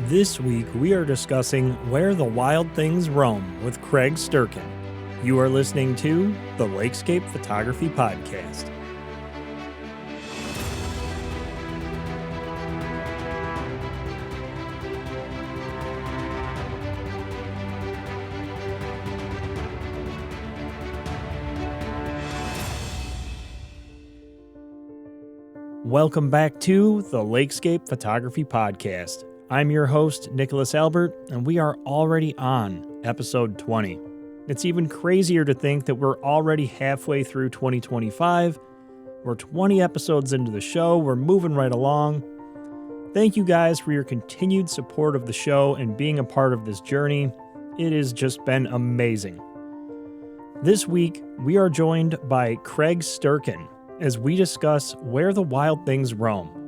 This week, we are discussing Where the Wild Things Roam with Craig Sterken. You are listening to the LAKESCAPE Photography Podcast. Welcome back to the LAKESCAPE Photography Podcast. I'm your host, Nicholas Albert, and we are already on episode 20. It's even crazier to think that we're already halfway through 2025. We're 20 episodes into the show. We're moving right along. Thank you guys for your continued support of the show and being a part of this journey. It has just been amazing. This week, we are joined by Craig Sterken as we discuss Where the Wild Things Roam.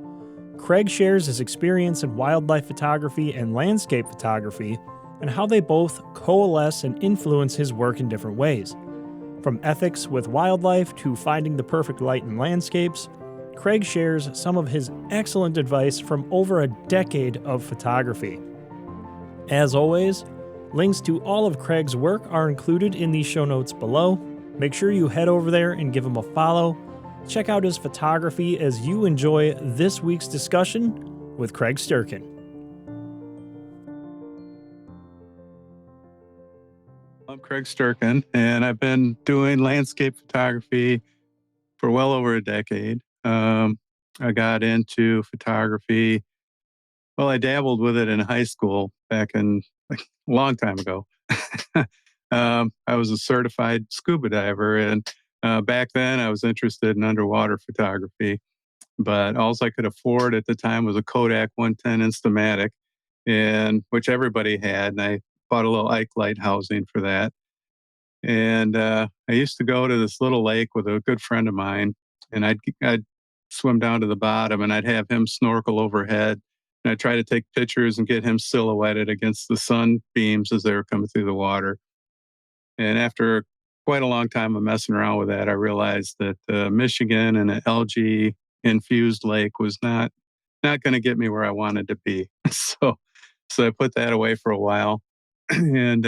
Craig shares his experience in wildlife photography and landscape photography and how they both coalesce and influence his work in different ways. From ethics with wildlife to finding the perfect light in landscapes, Craig shares some of his excellent advice from over a decade of photography. As always, links to all of Craig's work are included in the show notes below. Make sure you head over there and give him a follow. Check out his photography as you enjoy this week's discussion with Craig Sterken. I'm Craig Sterken, and I've been doing landscape photography for well over a decade. I got into photography. Well, I dabbled with it in high school back in a long time ago. I was a certified scuba diver, and back then I was interested in underwater photography, but all I could afford at the time was a Kodak 110 Instamatic, and which everybody had, and I bought a little Ike light housing for that. And I used to go to this little lake with a good friend of mine, and I'd swim down to the bottom, and I'd have him snorkel overhead, and I'd try to take pictures and get him silhouetted against the sunbeams as they were coming through the water. And after quite a long time of messing around with that, I realized that Michigan and an algae infused lake was not going to get me where I wanted to be. So I put that away for a while, and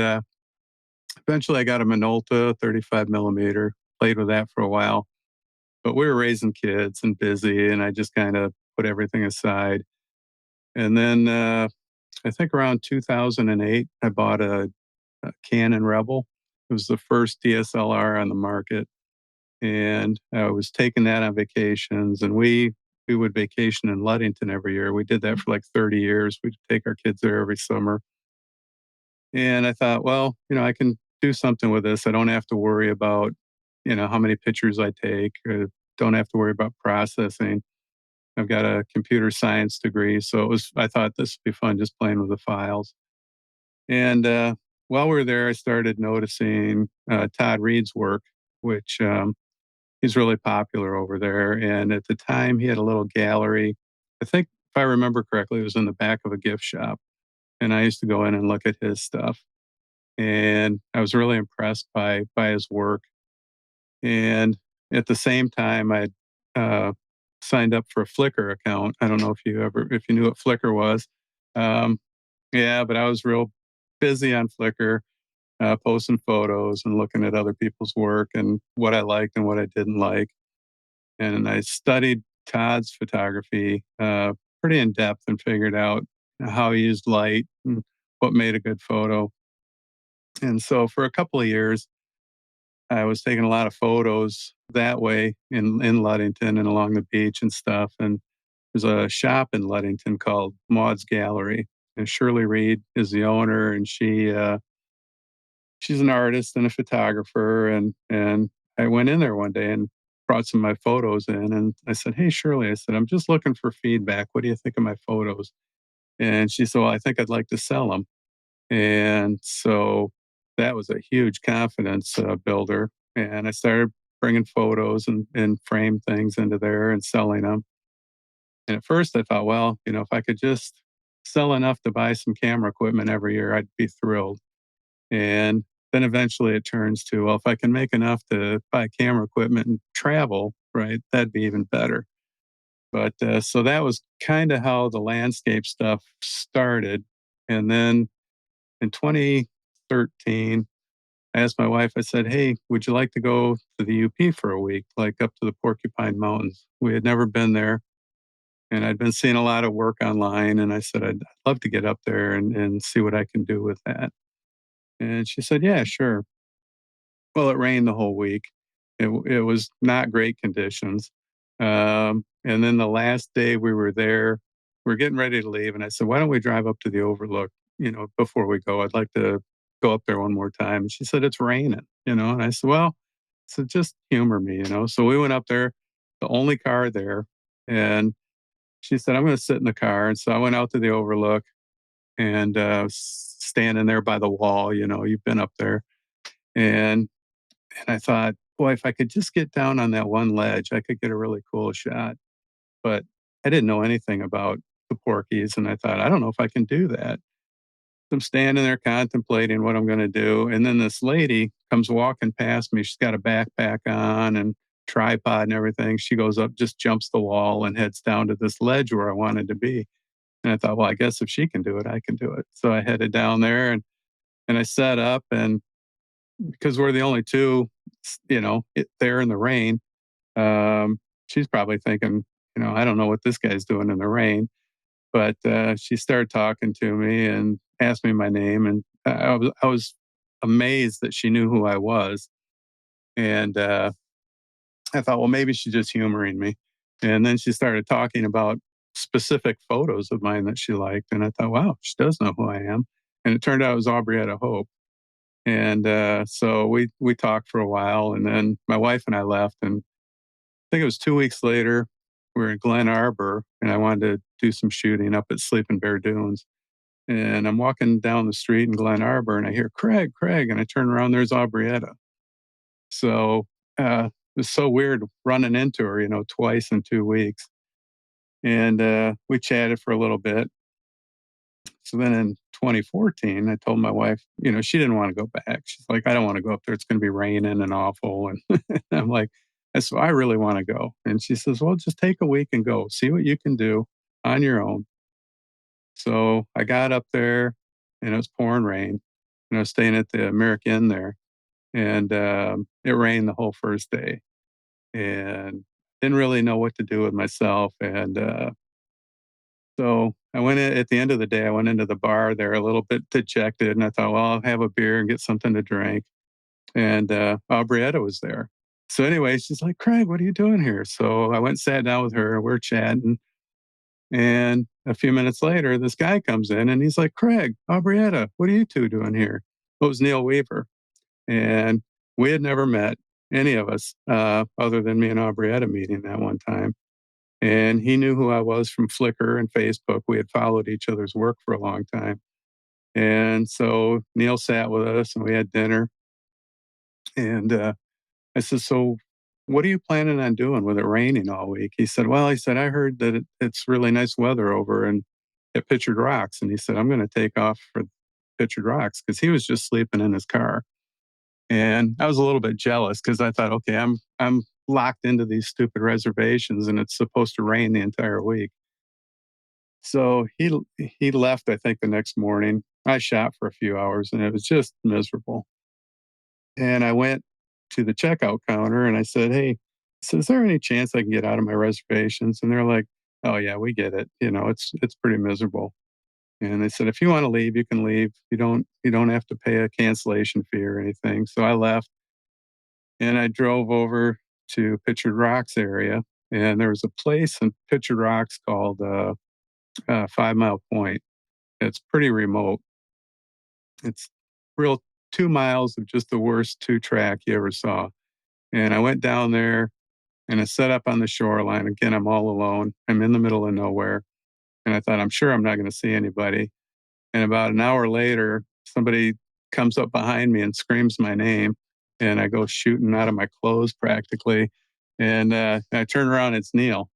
eventually I got a Minolta 35 millimeter, played with that for a while, but we were raising kids and busy, and I just kind of put everything aside. And then I think around 2008, I bought a Canon Rebel. It was the first DSLR on the market, and I was taking that on vacations, and we would vacation in Ludington every year. We did that for like 30 years. We'd take our kids there every summer. And I thought, well, I can do something with this. I don't have to worry about, how many pictures I take. Don't have to worry about processing. I've got a computer science degree, so I thought this would be fun just playing with the files. And while we were there, I started noticing Todd Reed's work, which he's really popular over there. And at the time, he had a little gallery. I think, if I remember correctly, it was in the back of a gift shop. And I used to go in and look at his stuff. And I was really impressed by his work. And at the same time, I signed up for a Flickr account. I don't know if you knew what Flickr was. Yeah, but I was real busy on Flickr, posting photos and looking at other people's work and what I liked and what I didn't like. And I studied Todd's photography pretty in depth and figured out how he used light and what made a good photo. And so for a couple of years, I was taking a lot of photos that way in Ludington and along the beach and stuff. And there's a shop in Ludington called Maud's Gallery. And Shirley Reed is the owner, and she's an artist and a photographer. And I went in there one day and brought some of my photos in. And I said, "Hey, Shirley," I said, "I'm just looking for feedback. What do you think of my photos?" And she said, "Well, I think I'd like to sell them." And so that was a huge confidence builder. And I started bringing photos and frame things into there and selling them. And at first I thought, well, if I could just sell enough to buy some camera equipment every year, I'd be thrilled. And then eventually it turns to, well, if I can make enough to buy camera equipment and travel, right, that'd be even better. But so that was kind of how the landscape stuff started. And then in 2013, I asked my wife, I said, hey, would you like to go to the UP for a week, like up to the Porcupine Mountains? We had never been there. And I'd been seeing a lot of work online. And I said, I'd love to get up there and see what I can do with that. And she said, yeah, sure. Well, it rained the whole week. It was not great conditions. And then the last day we were there, we are getting ready to leave. And I said, why don't we drive up to the overlook, before we go? I'd like to go up there one more time. And she said, it's raining, and I said, well, so just humor me. So we went up there, the only car there. And she said, I'm going to sit in the car. And so I went out to the overlook and standing there by the wall, you've been up there. And I thought, boy, if I could just get down on that one ledge, I could get a really cool shot. But I didn't know anything about the Porkies. And I thought, I don't know if I can do that. I'm standing there contemplating what I'm going to do. And then this lady comes walking past me. She's got a backpack on and tripod and everything. She goes up, just jumps the wall and heads down to this ledge where I wanted to be. And I thought, well, I guess if she can do it, I can do it. So I headed down there and I set up, and because we're the only two, there in the rain. She's probably thinking, I don't know what this guy's doing in the rain. But she started talking to me and asked me my name, and I was amazed that she knew who I was. And I thought, well, maybe she's just humoring me. And then she started talking about specific photos of mine that she liked, and I thought, wow, she does know who I am. And it turned out it was Aubrietta Hope. And so we talked for a while, and then my wife and I left. And I think it was 2 weeks later, we were in Glen Arbor, and I wanted to do some shooting up at Sleeping Bear Dunes. And I'm walking down the street in Glen Arbor, and I hear Craig, Craig, and I turn around, there's Aubrietta. So it was so weird running into her, twice in 2 weeks. And we chatted for a little bit. So then in 2014, I told my wife, she didn't want to go back. She's like, I don't want to go up there. It's going to be raining and awful. And I'm like, so I really want to go. And she says, well, just take a week and go. See what you can do on your own. So I got up there and it was pouring rain. And I was staying at the American Inn there. And it rained the whole first day. And didn't really know what to do with myself. And so I went in, at the end of the day, I went into the bar there a little bit dejected, and I thought, well, I'll have a beer and get something to drink. And Aubrietta was there. So anyway, she's like, Craig, what are you doing here? So I went and sat down with her. We're chatting. And a few minutes later, this guy comes in and he's like, Craig, Aubrietta, what are you two doing here? Well, it was Neil Weaver. And we had never met, any of us, other than me and Aubrietta meeting that one time. And he knew who I was from Flickr and Facebook. We had followed each other's work for a long time. And so Neil sat with us and we had dinner. And I said, so what are you planning on doing with it raining all week? He said, well, I heard that it's really nice weather over and at Pictured Rocks. And he said, I'm going to take off for Pictured Rocks because he was just sleeping in his car. And I was a little bit jealous because I thought, okay, I'm locked into these stupid reservations and it's supposed to rain the entire week. So he left, I think, the next morning. I shot for a few hours and it was just miserable. And I went to the checkout counter and I said, hey, is there any chance I can get out of my reservations? And they're like, oh yeah, we get it. It's pretty miserable. And they said, if you want to leave, you can leave. You don't have to pay a cancellation fee or anything. So I left and I drove over to Pictured Rocks area. And there was a place in Pictured Rocks called 5 Mile Point. It's pretty remote. It's real 2 miles of just the worst two track you ever saw. And I went down there and I set up on the shoreline. Again, I'm all alone. I'm in the middle of nowhere. And I thought, I'm sure I'm not going to see anybody. And about an hour later, somebody comes up behind me and screams my name. And I go shooting out of my clothes practically. And I turn around, it's Neil.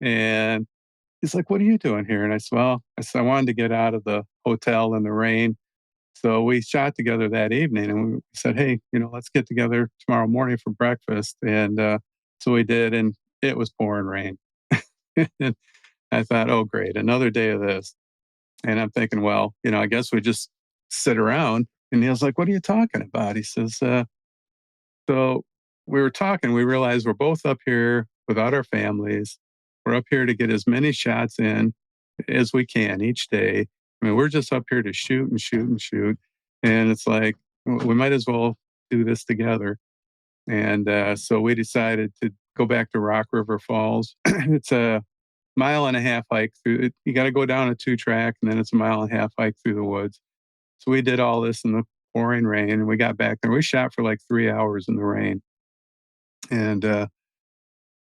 And he's like, what are you doing here? And I said, well, I wanted to get out of the hotel in the rain. So we shot together that evening and we said, hey, let's get together tomorrow morning for breakfast. And so we did, and it was pouring rain. And I thought, oh, great, another day of this. And I'm thinking, well, I guess we just sit around. And Neil's like, what are you talking about? He says, so we were talking, we realized we're both up here without our families. We're up here to get as many shots in as we can each day. I mean, we're just up here to shoot and shoot and shoot. And it's like, we might as well do this together. And so we decided to go back to Rock River Falls. It's a mile and a half hike through it. You got to go down a 2-track, and then it's a mile and a half hike through the woods. So we did all this in the pouring rain, and we got back there. We shot for like 3 hours in the rain. And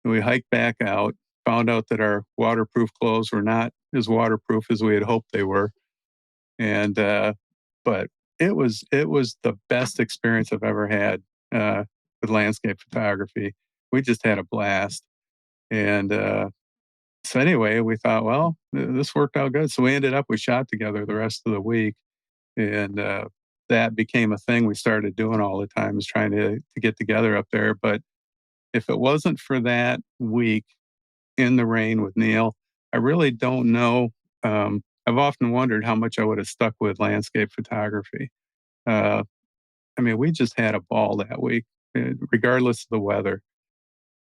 we hiked back out, found out that our waterproof clothes were not as waterproof as we had hoped they were. And but it was the best experience I've ever had with landscape photography. We just had a blast. And so anyway, we thought, well, this worked out good. So we shot together the rest of the week. And that became a thing we started doing all the time, is trying to get together up there. But if it wasn't for that week in the rain with Neil, I really don't know. I've often wondered how much I would have stuck with landscape photography. Uh, I mean, we just had a ball that week, regardless of the weather.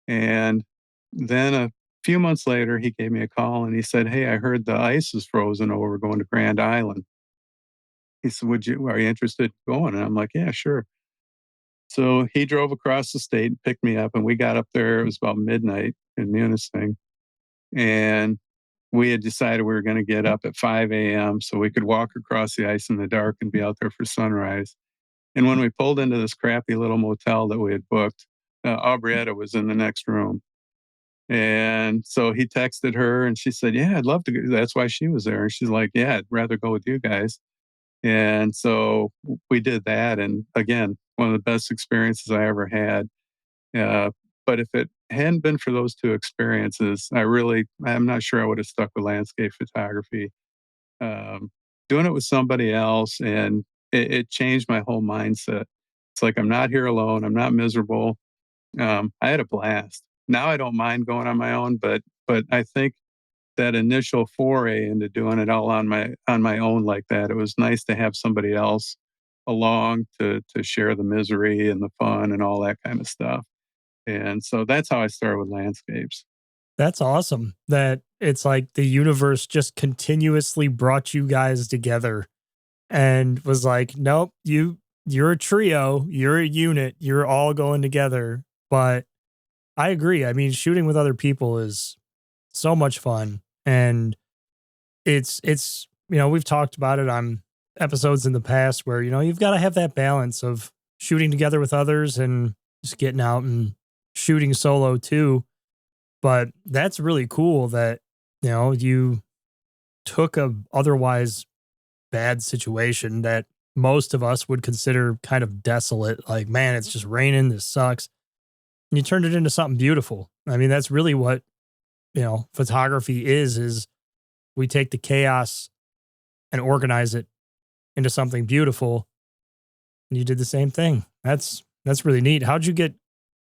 And then a few months later, he gave me a call and he said, "Hey, I heard the ice is frozen over going to Grand Island." He said, are you interested in going? And I'm like, yeah, sure. So he drove across the state and picked me up, and we got up there. It was about midnight in Munising. And we had decided we were going to get up at 5 a.m. so we could walk across the ice in the dark and be out there for sunrise. And when we pulled into this crappy little motel that we had booked, Aubrietta was in the next room. And so he texted her and she said, yeah, I'd love to go. That's why she was there. And she's like, yeah, I'd rather go with you guys. And so we did that. And again, one of the best experiences I ever had. Uh, but if it hadn't been for those two experiences, I'm not sure I would have stuck with landscape photography. Um, Doing it with somebody else, and it changed my whole mindset. It's like, I'm not here alone. I'm not miserable. I had a blast. Now I don't mind going on my own, but I think that initial foray into doing it all on my own like that, it was nice to have somebody else along to share the misery and the fun and all that kind of stuff. And so that's how I started with landscapes. That's awesome that it's like the universe just continuously brought you guys together and was like, nope, you're a trio, you're a unit, you're all going together. But I agree. I mean, shooting with other people is so much fun. And we've talked about it on episodes in the past where, you've got to have that balance of shooting together with others and just getting out and shooting solo too. But that's really cool that, you took a otherwise bad situation that most of us would consider kind of desolate. Like, man, it's just raining. This sucks. And you turned it into something beautiful. I mean, that's really what, photography is we take the chaos and organize it into something beautiful. And you did the same thing. That's really neat. How'd you get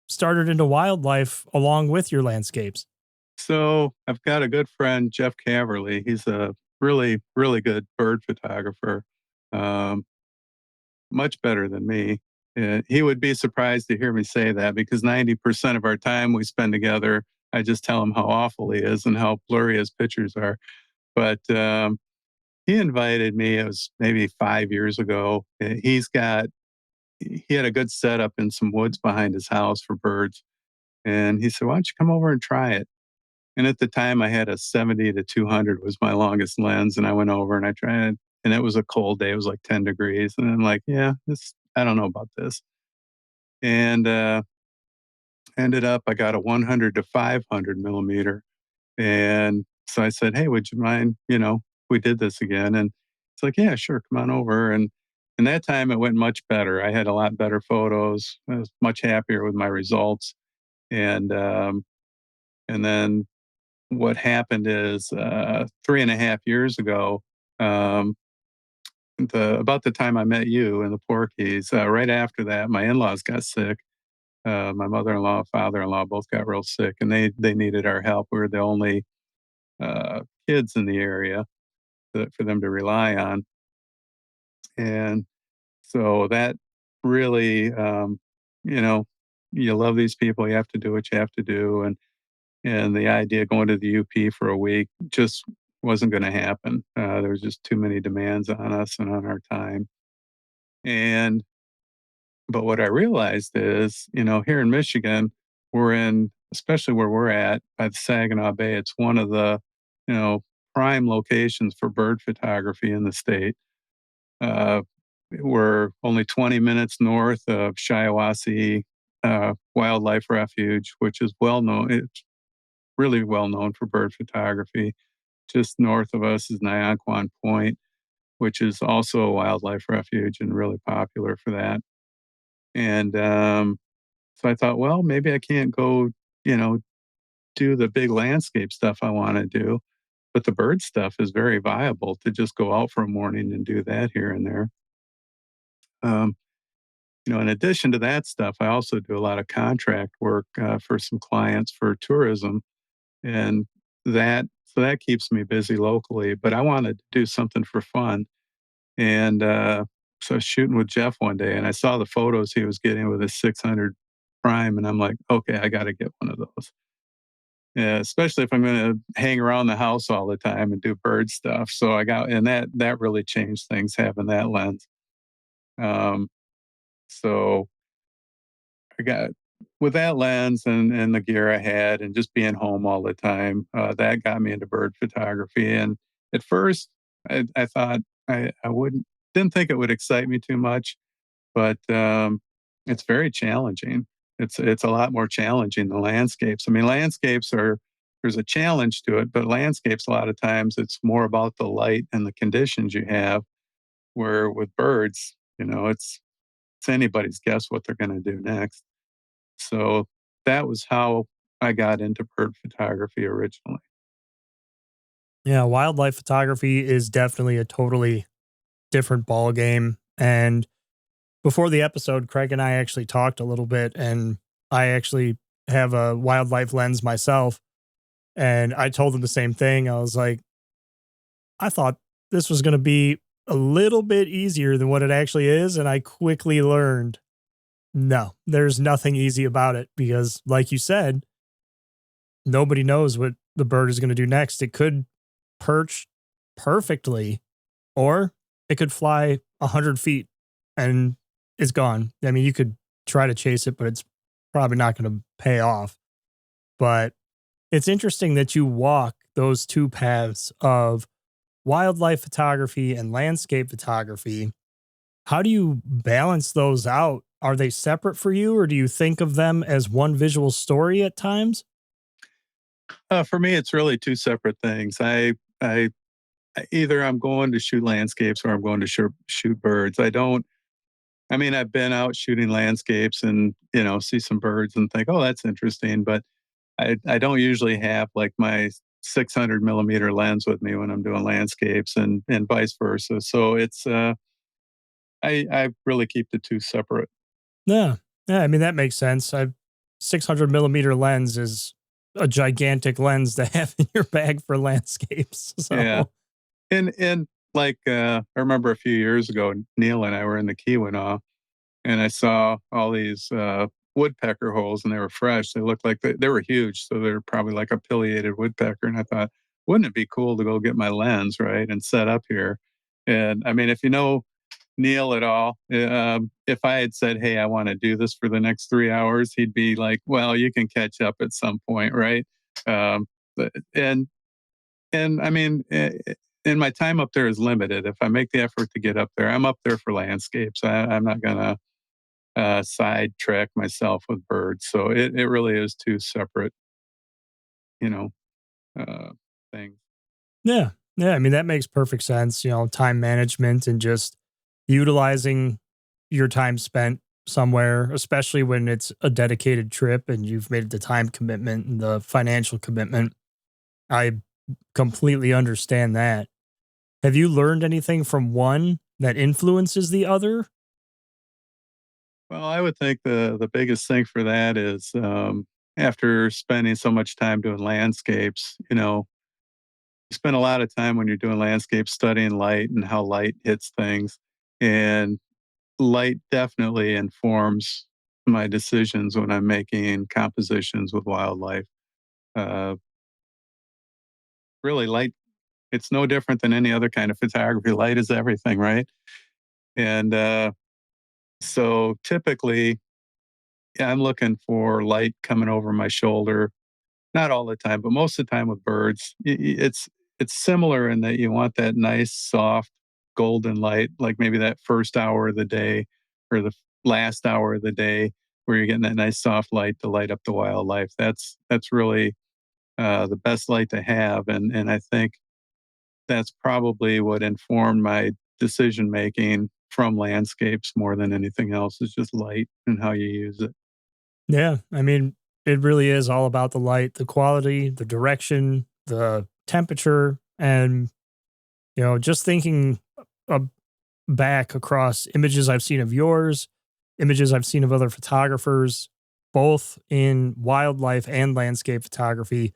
started into wildlife along with your landscapes? So I've got a good friend, Jeff Caverly. He's a really, really good bird photographer, um, much better than me. He would be surprised to hear me say that, because 90% of our time we spend together, I just tell him how awful he is and how blurry his pictures are. But he invited me, it was maybe 5 years ago. He had a good setup in some woods behind his house for birds. And he said, why don't you come over and try it? And at the time, I had a 70 to 200 was my longest lens. And I went over and I tried, and it was a cold day. It was like 10 degrees. And I'm like, yeah, I don't know about this. And ended up, I got a 100 to 500 millimeter. And so I said, hey, would you mind, we did this again? And it's like, yeah, sure, come on over. And that time it went much better. I had a lot better photos. I was much happier with my results. And then what happened is 3.5 years ago, um, about the time I met you in the Porkies, right after that, my in-laws got sick. My mother-in-law, father-in-law both got real sick, and they needed our help. We were the only kids in the area. for them to rely on. And so that really, you know, you love these people, you have to do what you have to do. And the idea of going to the UP for a week just wasn't going to happen. There was just too many demands on us and on our time. And but what I realized is, here in Michigan, we're in, especially where we're at by the Saginaw Bay, it's one of the, you know, prime locations for bird photography in the state. Uh, we're only 20 minutes north of Shiawassee Wildlife Refuge, which is well known. It's really well known for bird photography. Just north of us is Nyanquan Point, which is also a wildlife refuge and really popular for that. And so I thought, well, maybe I can't go, you know, do the big landscape stuff I want to do, but the bird stuff is very viable to just go out for a morning and do that here and there. Um, in addition to that stuff, I also do a lot of contract work for some clients for tourism, and that keeps me busy locally. But I wanted to do something for fun, and so I was shooting with Jeff one day, and I saw the photos he was getting with his 600 prime, and I'm like, okay, I got to get one of those. Yeah, especially if I'm going to hang around the house all the time and do bird stuff. So I got, and that really changed things having that lens. Um, so I got with that lens and the gear I had and just being home all the time, that got me into bird photography. And at first, I thought I didn't think it would excite me too much, but it's very challenging. It's a lot more challenging than landscapes. I mean, landscapes are there's a challenge to it, but landscapes a lot of times it's more about the light and the conditions you have. Where with birds, it's anybody's guess what they're going to do next. So that was how I got into bird photography originally. Yeah, wildlife photography is definitely a totally different ball game. And before the episode, Craig and I actually talked a little bit, and I actually have a wildlife lens myself. And I told him the same thing. I was like, I thought this was going to be a little bit easier than what it actually is. And I quickly learned no, there's nothing easy about it because, like you said, nobody knows what the bird is going to do next. It could perch perfectly, or it could fly 100 feet and it's gone. I mean, you could try to chase it, but it's probably not going to pay off. But it's interesting that you walk those two paths of wildlife photography and landscape photography. How do you balance those out? Are they separate for you, or do you think of them as one visual story at times? For me, it's really two separate things. Either I'm going to shoot landscapes or I'm going to shoot birds. I mean, I've been out shooting landscapes and, see some birds and think, oh, that's interesting. But I don't usually have like my 600 millimeter lens with me when I'm doing landscapes and vice versa. So I really keep the two separate. Yeah. Yeah. I mean, that makes sense. 600 millimeter lens is a gigantic lens to have in your bag for landscapes. Yeah. So, And like, I remember a few years ago, Neil and I were in the Keweenaw and I saw all these woodpecker holes, and they were fresh. They looked like they were huge, so they're probably like a pileated woodpecker. And I thought, wouldn't it be cool to go get my lens right and set up here? And I mean, if you know Neil at all, if I had said, "Hey, I want to do this for the next 3 hours," he'd be like, "Well, you can catch up at some point, right?" Um, but, and I mean, and my time up there is limited. If I make the effort to get up there, I'm up there for landscapes. I'm not gonna sidetrack myself with birds. So it really is two separate, you know, uh, things. yeah. Yeah. I mean, that makes perfect sense. Time management and just utilizing your time spent somewhere, especially when it's a dedicated trip and you've made the time commitment and the financial commitment. I completely understand that. Have you learned anything from one that influences the other? Well, I would think the biggest thing for that is after spending so much time doing landscapes, spend a lot of time when you're doing landscape studying light and how light hits things. And light definitely informs my decisions when I'm making compositions with wildlife. Uh, really, light, it's no different than any other kind of photography. Light is everything, right? And so typically, yeah, I'm looking for light coming over my shoulder. Not all the time, but most of the time with birds, it's similar in that you want that nice, soft, golden light, like maybe that first hour of the day or the last hour of the day, where you're getting that nice soft light to light up the wildlife. That's really the best light to have, and I think that's probably what informed my decision making from landscapes more than anything else. Is just light and how you use it. Yeah, I mean, it really is all about the light, the quality, the direction, the temperature, and just thinking uh, back across images I've seen of yours, images I've seen of other photographers, both in wildlife and landscape photography.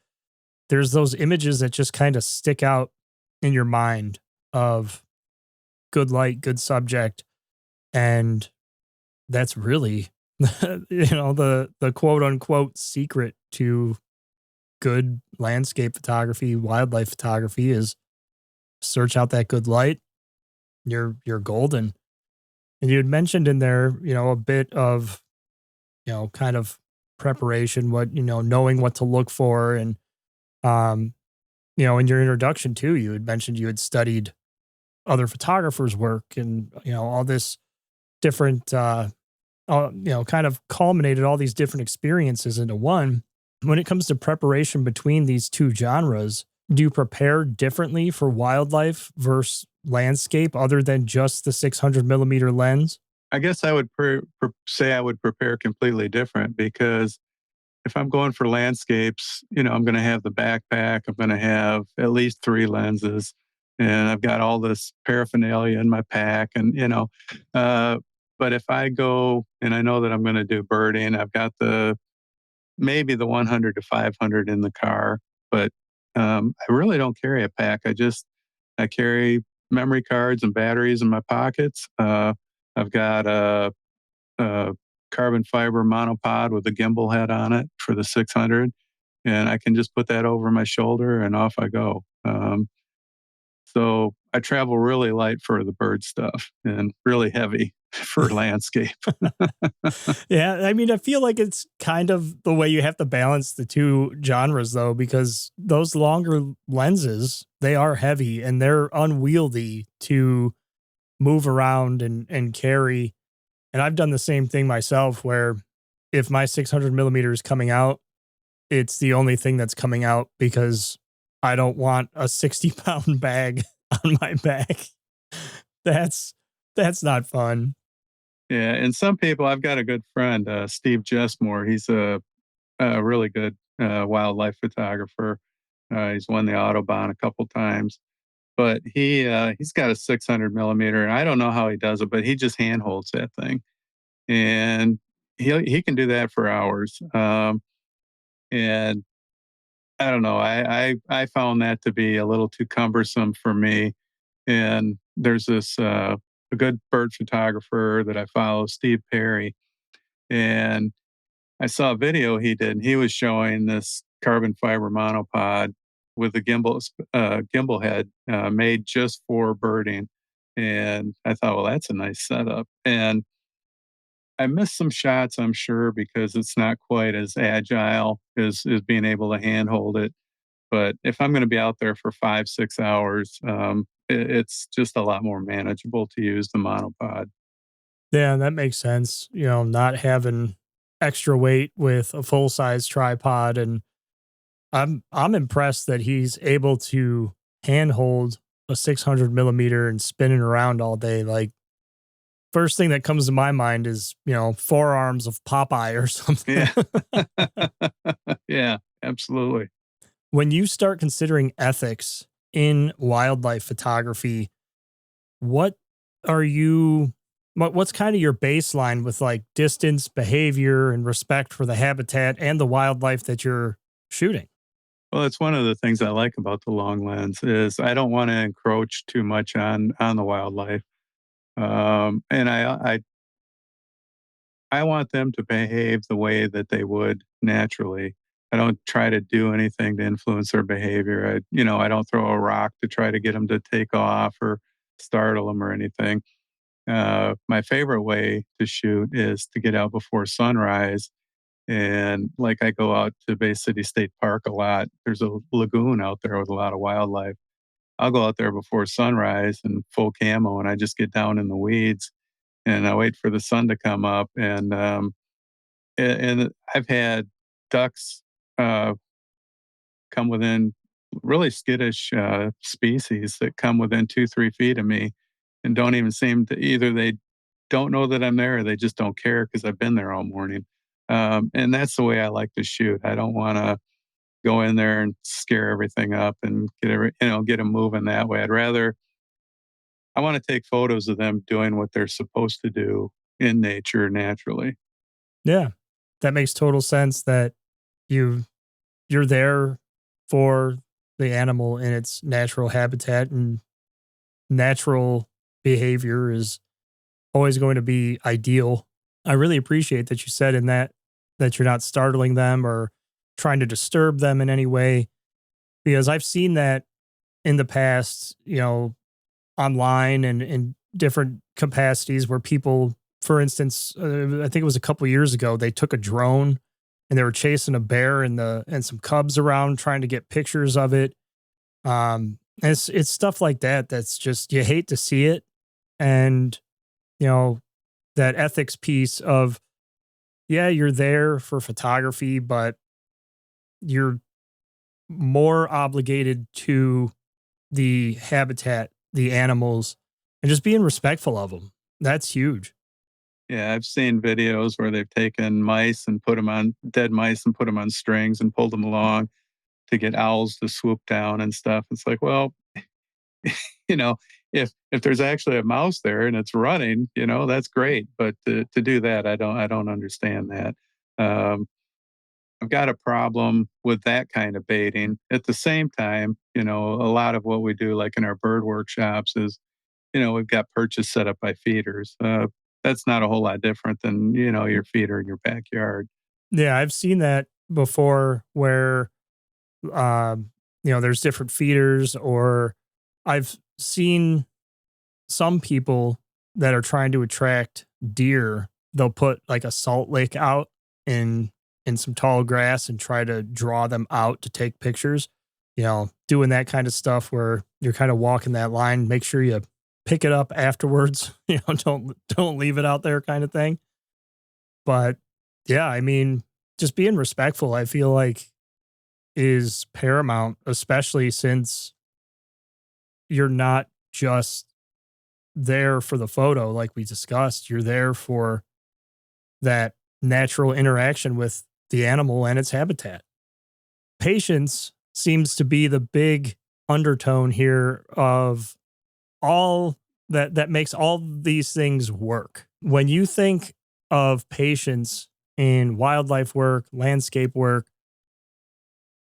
There's those images that just kind of stick out in your mind of good light, good subject, and that's really the quote unquote secret to good landscape photography, wildlife photography is search out that good light. You're golden. And you had mentioned in there, a bit of, kind of preparation, what, knowing what to look for. And, um, in your introduction too, you had mentioned you had studied other photographers' work and, all this different, kind of culminated all these different experiences into one. When it comes to preparation between these two genres, do you prepare differently for wildlife versus landscape other than just the 600 millimeter lens? I guess I would say I would prepare completely different because if I'm going for landscapes, I'm going to have the backpack, I'm going to have at least three lenses, and I've got all this paraphernalia in my pack, and but if I go and I know that I'm going to do birding, I've got maybe the 100 to 500 in the car, but I really don't carry a pack. I carry memory cards and batteries in my pockets. I've got a carbon fiber monopod with a gimbal head on it for the 600, and I can just put that over my shoulder and off I go. So I travel really light for the bird stuff and really heavy for landscape. Yeah, I mean, I feel like it's kind of the way you have to balance the two genres, though, because those longer lenses, they are heavy and they're unwieldy to move around and carry. And I've done the same thing myself, where if my 600 millimeter is coming out, it's the only thing that's coming out because I don't want a 60-pound bag on my back. That's that's not fun. Yeah, and some people, I've got a good friend, Steve Jessmore. He's a really good wildlife photographer. He's won the Autobahn a couple times, but he's got a 600 millimeter, and I don't know how he does it, but he just hand holds that thing, and he can do that for hours. And I don't know, I found that to be a little too cumbersome for me. And there's this a good bird photographer that I follow, Steve Perry, and I saw a video he did, and he was showing this carbon fiber monopod with a gimbal head made just for birding. And I thought, well, that's a nice setup. And I missed some shots, I'm sure, because it's not quite as agile as being able to handhold it. But if I'm going to be out there for 5, 6 hours, it's just a lot more manageable to use the monopod. Yeah, that makes sense. Not having extra weight with a full size tripod, and I'm impressed that he's able to handhold a 600 millimeter and spin it around all day. Like, first thing that comes to my mind is forearms of Popeye or something. Yeah, yeah, absolutely. When you start considering ethics in wildlife photography, what are you what's kind of your baseline with like distance, behavior, and respect for the habitat and the wildlife that you're shooting? Well, it's one of the things I like about the long lens is I don't want to encroach too much on the wildlife, and I want them to behave the way that they would naturally. I don't try to do anything to influence their behavior. I don't throw a rock to try to get them to take off or startle them or anything. My favorite way to shoot is to get out before sunrise. And like I go out to Bay City State Park a lot. There's a lagoon out there with a lot of wildlife. I'll go out there before sunrise in full camo and I just get down in the weeds and I wait for the sun to come up. And I've had ducks uh, come within really skittish species that come within 2, 3 feet of me and don't even seem to either they don't know that I'm there or they just don't care because I've been there all morning. And that's the way I like to shoot. I don't want to go in there and scare everything up and get them moving that way. I want to take photos of them doing what they're supposed to do in nature naturally. Yeah. That makes total sense that you you're there for the animal in its natural habitat, and natural behavior is always going to be ideal. I really appreciate that you said in that you're not startling them or trying to disturb them in any way, because I've seen that in the past, online and in different capacities where people, for instance, I think it was a couple years ago, they took a drone and they were chasing a bear and some cubs around trying to get pictures of it. It's stuff like that that's just you hate to see it, and you know that ethics piece of, yeah, you're there for photography, but you're more obligated to the habitat, the animals, and just being respectful of them. That's huge. Yeah, I've seen videos where they've taken mice and put them on dead mice and put them on strings and pulled them along to get owls to swoop down and stuff. It's like, well, you know, if there's actually a mouse there and it's running, that's great. But to do that, I don't understand that. Um, I've got a problem with that kind of baiting. At the same time, a lot of what we do, like in our bird workshops, is we've got perches set up by feeders. That's not a whole lot different than your feeder in your backyard. Yeah, I've seen that before where there's different feeders, or I've seen some people that are trying to attract deer, they'll put like a salt lick out in some tall grass and try to draw them out to take pictures. Doing that kind of stuff where you're kind of walking that line, make sure you pick it up afterwards, don't leave it out there kind of thing. But yeah, I mean, just being respectful, I feel like is paramount, especially since you're not just there for the photo like we discussed. You're there for that natural interaction with the animal and its habitat. Patience seems to be the big undertone here of all that makes all these things work. When you think of patience in wildlife work, landscape work,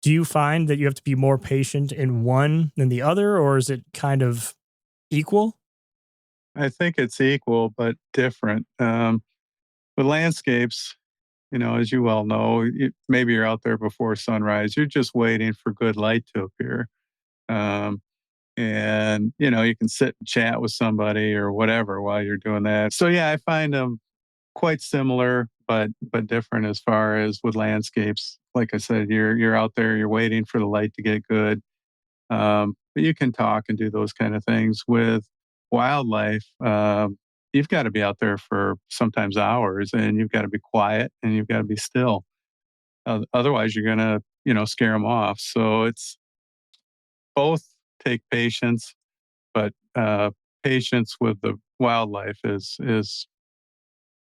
do you find that you have to be more patient in one than the other, or is it kind of equal? I think it's equal but different. With landscapes, as you well know, maybe you're out there before sunrise. You're just waiting for good light to appear. Um, and you can sit and chat with somebody or whatever while you're doing that. So yeah, I find them quite similar but different as far as with landscapes. Like I said, you're out there, you're waiting for the light to get good. But you can talk and do those kind of things with wildlife. You've got to be out there for sometimes hours, and you've got to be quiet and you've got to be still. Otherwise, you're gonna scare them off. So it's both take patience, but patience with the wildlife is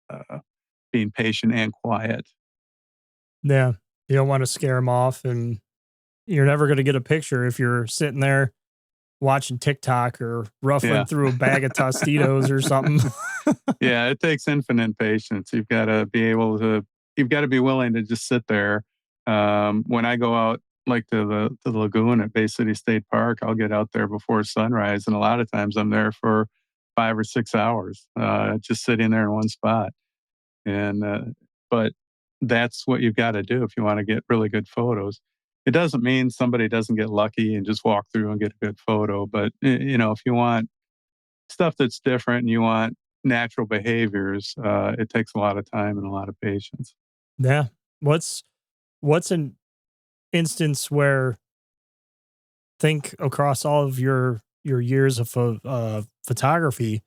uh, being patient and quiet. Yeah. You don't want to scare them off, and you're never going to get a picture if you're sitting there watching TikTok or ruffling Yeah. through a bag of Tostitos or something. Yeah, it takes infinite patience. You've got to be willing to just sit there. When I go out, like to the lagoon at Bay City State Park, I'll get out there before sunrise, and a lot of times I'm there for 5 or 6 hours, just sitting there in one spot. And but that's what you've got to do if you want to get really good photos. It doesn't mean somebody doesn't get lucky and just walk through and get a good photo, but if you want stuff that's different and you want natural behaviors, it takes a lot of time and a lot of patience. Yeah. What's an instance where think across all of your years of photography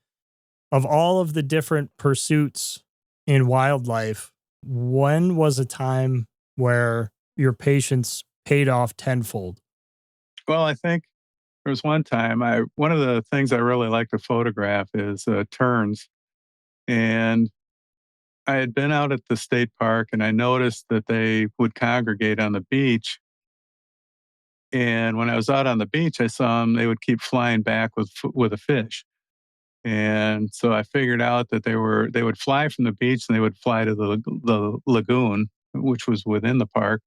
of all of the different pursuits in wildlife, when was a time where your patience paid off tenfold? Well, I think there was one time one of the things I really like to photograph is terns, and I had been out at the state park and I noticed that they would congregate on the beach. And when I was out on the beach, I saw them. They would keep flying back with a fish. And so I figured out that they would fly from the beach and they would fly to the lagoon, which was within the park,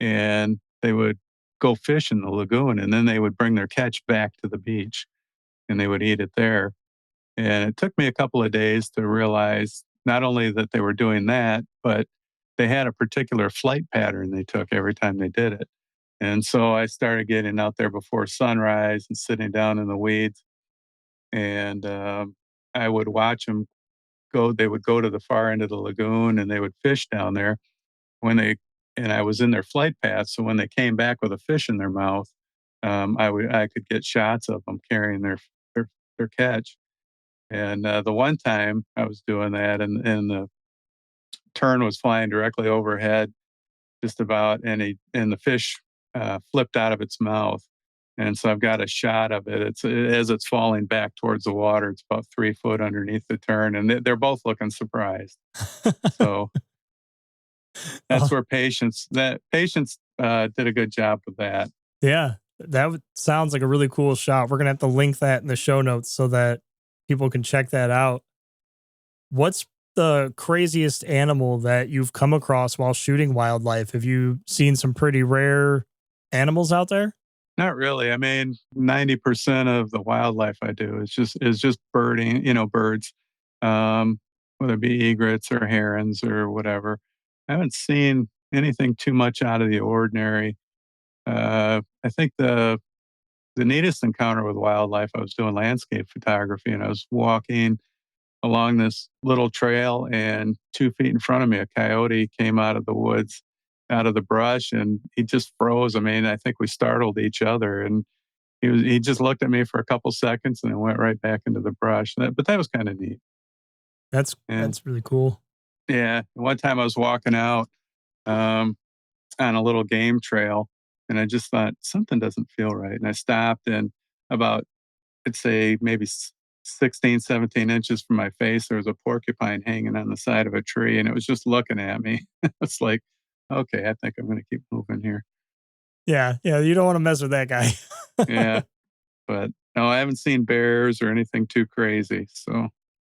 and they would go fish in the lagoon, and then they would bring their catch back to the beach and they would eat it there. And it took me a couple of days to realize not only that they were doing that, but they had a particular flight pattern they took every time they did it. And so I started getting out there before sunrise and sitting down in the weeds. And I would watch them go. They would go to the far end of the lagoon and they would fish down there when they, and I was in their flight path. So when they came back with a fish in their mouth, I could get shots of them carrying their, their catch. And the one time I was doing that, and the tern was flying directly overhead, just about, and the fish flipped out of its mouth. And so I've got a shot of it. It's as it's falling back towards the water. It's about 3 foot underneath the tern, and they're both looking surprised. So that's Oh, where patience did a good job with that. yeah, sounds like a really cool shot. We're gonna have to link that in the show notes so that people can check that out. What's the craziest animal that you've come across while shooting wildlife? Have you seen some pretty rare animals out there? Not really. I mean, 90% of the wildlife I do is just birding, birds, whether it be egrets or herons or whatever. I haven't seen anything too much out of the ordinary. I think the neatest encounter with wildlife, I was doing landscape photography and I was walking along this little trail, and 2 feet in front of me, a coyote came out of the woods, out of the brush, and he just froze. I mean, I think we startled each other, and he just looked at me for a couple seconds and then went right back into the brush. But that was kind of neat. And That's really cool. yeah, one time I was walking out um, on a little game trail, and I just thought something doesn't feel right, and I stopped, and about, I'd say maybe 16, 17 inches from my face, there was a porcupine hanging on the side of a tree, and it was just looking at me. It's like, okay, I think I'm going to keep moving here. Yeah, yeah, you don't want to mess with that guy. Yeah, but no, I haven't seen bears or anything too crazy. So,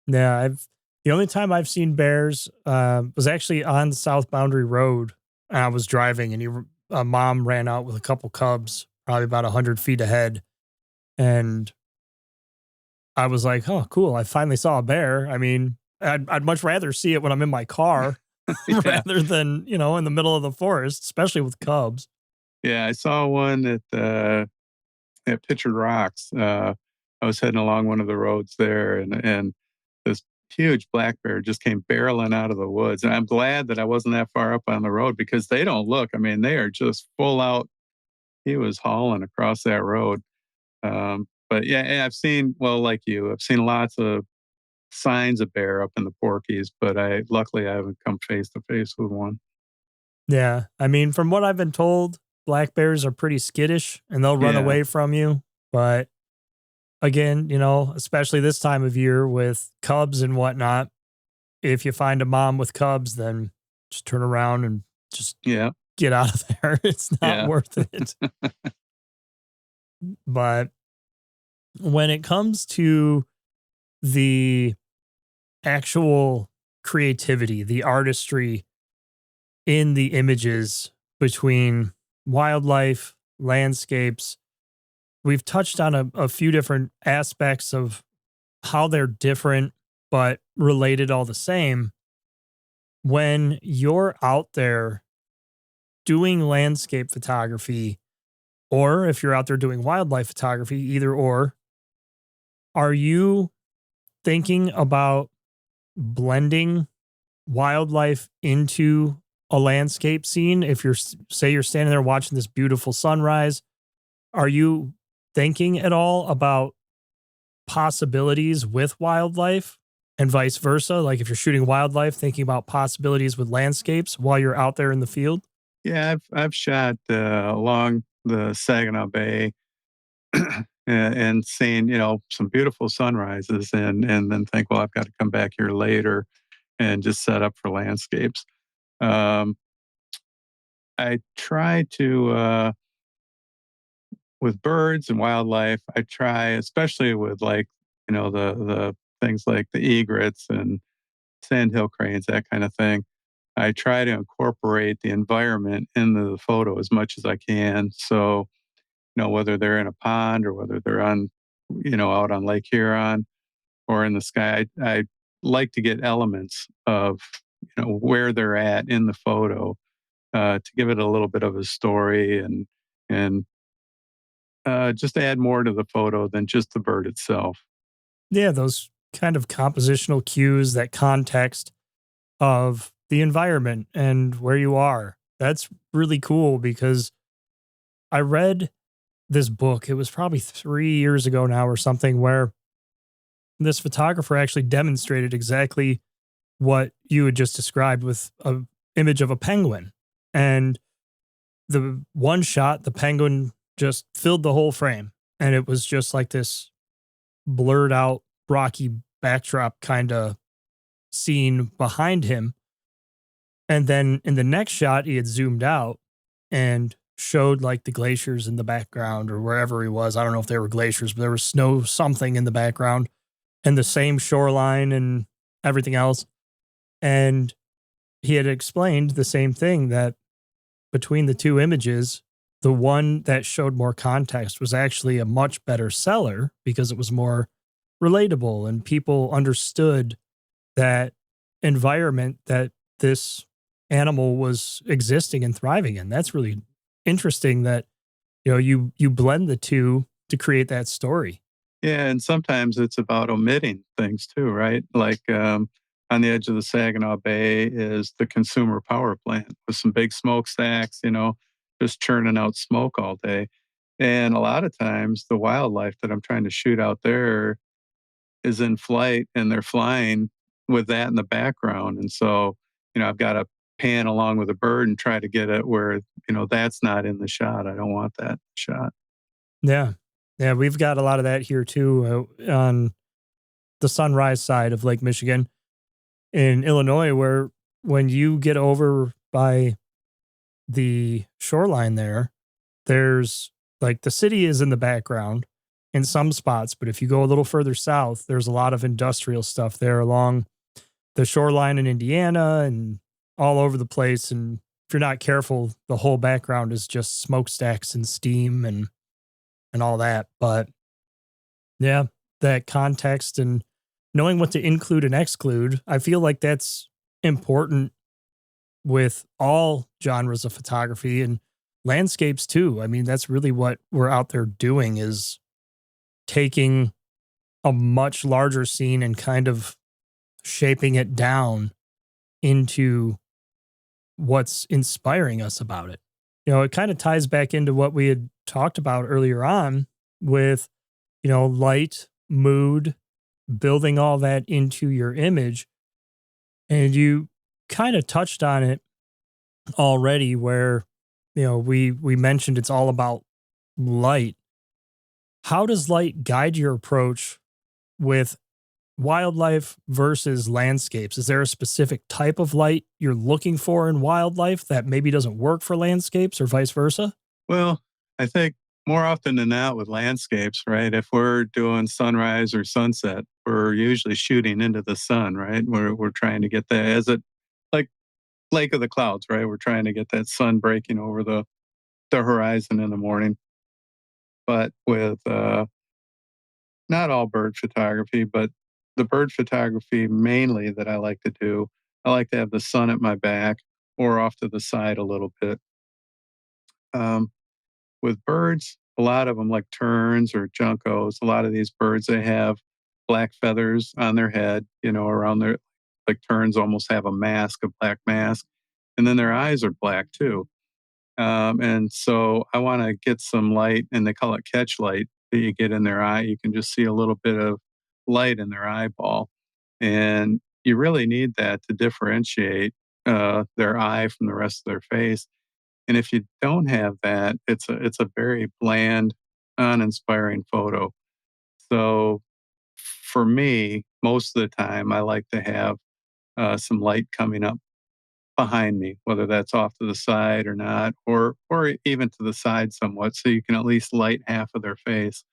Yeah, I've the only time I've seen bears was actually on South Boundary Road. I was driving, and a mom ran out with a couple cubs, probably about 100 feet ahead, and I was like, "Oh, cool! I finally saw a bear." I mean, I'd much rather see it when I'm in my car yeah, rather than in the middle of the forest, especially with cubs. yeah, I saw one at Pictured Rocks. I was heading along one of the roads there, and this huge black bear just came barreling out of the woods. And I'm glad that I wasn't that far up on the road because they don't look. I mean, they are just full out. He was hauling across that road. But yeah, and I've seen, well, like you, I've seen lots of signs of bear up in the Porkies, but luckily I haven't come face to face with one. Yeah, I mean, from what I've been told, black bears are pretty skittish and they'll run Yeah, away from you. But again, especially this time of year with cubs and whatnot, if you find a mom with cubs, then just turn around and just yeah, get out of there. It's not yeah, worth it. But when it comes to the actual creativity, the artistry in the images between wildlife, landscapes. We've touched on a few different aspects of how they're different, but related all the same. When you're out there doing landscape photography, or if you're out there doing wildlife photography, either or, are you thinking about blending wildlife into a landscape scene? If you're, say, you're standing there watching this beautiful sunrise, are you thinking at all about possibilities with wildlife and vice versa? Like if you're shooting wildlife, thinking about possibilities with landscapes while you're out there in the field? Yeah, I've shot along the Saginaw Bay and seen, some beautiful sunrises and then think, well, I've got to come back here later and just set up for landscapes. Um, I try to with birds and wildlife, I try, especially with like, the things like the egrets and sandhill cranes, that kind of thing. I try to incorporate the environment into the photo as much as I can. So, whether they're in a pond or whether they're on, out on Lake Huron or in the sky, I like to get elements of, where they're at in the photo to give it a little bit of a story and just add more to the photo than just the bird itself. Yeah, those kind of compositional cues, that context of the environment and where you are. That's really cool because I read this book. It was probably 3 years ago now or something, where this photographer actually demonstrated exactly what you had just described with a image of a penguin. And the one shot, the penguin just filled the whole frame. And it was just like this blurred out, rocky backdrop kind of scene behind him. And then in the next shot, he had zoomed out and showed like the glaciers in the background or wherever he was. I don't know if they were glaciers, but there was snow something in the background and the same shoreline and everything else. And he had explained the same thing, that between the two images, the one that showed more context was actually a much better seller because it was more relatable and people understood that environment that this animal was existing and thriving in. That's really interesting that you blend the two to create that story. Yeah, and sometimes it's about omitting things too, right? Like on the edge of the Saginaw Bay is the consumer power plant with some big smokestacks, just churning out smoke all day. And a lot of times the wildlife that I'm trying to shoot out there is in flight and they're flying with that in the background. And so, I've got to pan along with a bird and try to get it where, that's not in the shot. I don't want that shot. Yeah. Yeah, we've got a lot of that here too, on the sunrise side of Lake Michigan in Illinois, where when you get over by the shoreline there, there's like the city is in the background in some spots, but if you go a little further south, there's a lot of industrial stuff there along the shoreline in Indiana and all over the place. And if you're not careful, the whole background is just smokestacks and steam and all that. But yeah, that context and knowing what to include and exclude, I feel like that's important with all genres of photography and landscapes too. I mean, that's really what we're out there doing, is taking a much larger scene and kind of shaping it down into what's inspiring us about it. It kind of ties back into what we had talked about earlier on with, light, mood, building all that into your image. And you kind of touched on it already, where, we mentioned it's all about light. How does light guide your approach with wildlife versus landscapes? Is there a specific type of light you're looking for in wildlife that maybe doesn't work for landscapes or vice versa? Well, I think more often than not with landscapes, right? If we're doing sunrise or sunset, we're usually shooting into the sun, right? We're trying to get that as it like Lake of the Clouds, right? We're trying to get that sun breaking over the horizon in the morning. But with not all bird photography, but the bird photography mainly that I like to do, I like to have the sun at my back or off to the side a little bit. Um, with birds, a lot of them like terns or juncos, a lot of these birds, they have black feathers on their head, around their, like terns almost have a mask, a black mask, and then their eyes are black too. And so I want to get some light, and they call it catch light that you get in their eye. You can just see a little bit of light in their eyeball. And you really need that to differentiate their eye from the rest of their face. And if you don't have that, it's a very bland, uninspiring photo. So for me, most of the time, I like to have some light coming up behind me, whether that's off to the side or not, or even to the side somewhat, so you can at least light half of their face.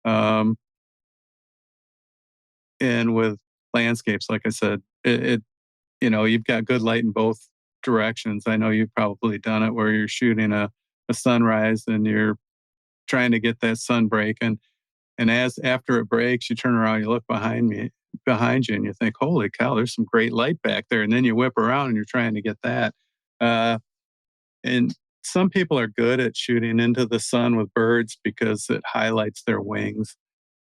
Um, and with landscapes, like I said, you've got good light in both directions. I know you've probably done it where you're shooting a sunrise and you're trying to get that sun breaking. And as after it breaks, you turn around, you look behind you, and you think, "Holy cow, there's some great light back there." And then you whip around and you're trying to get that. Uh, And some people are good at shooting into the sun with birds because it highlights their wings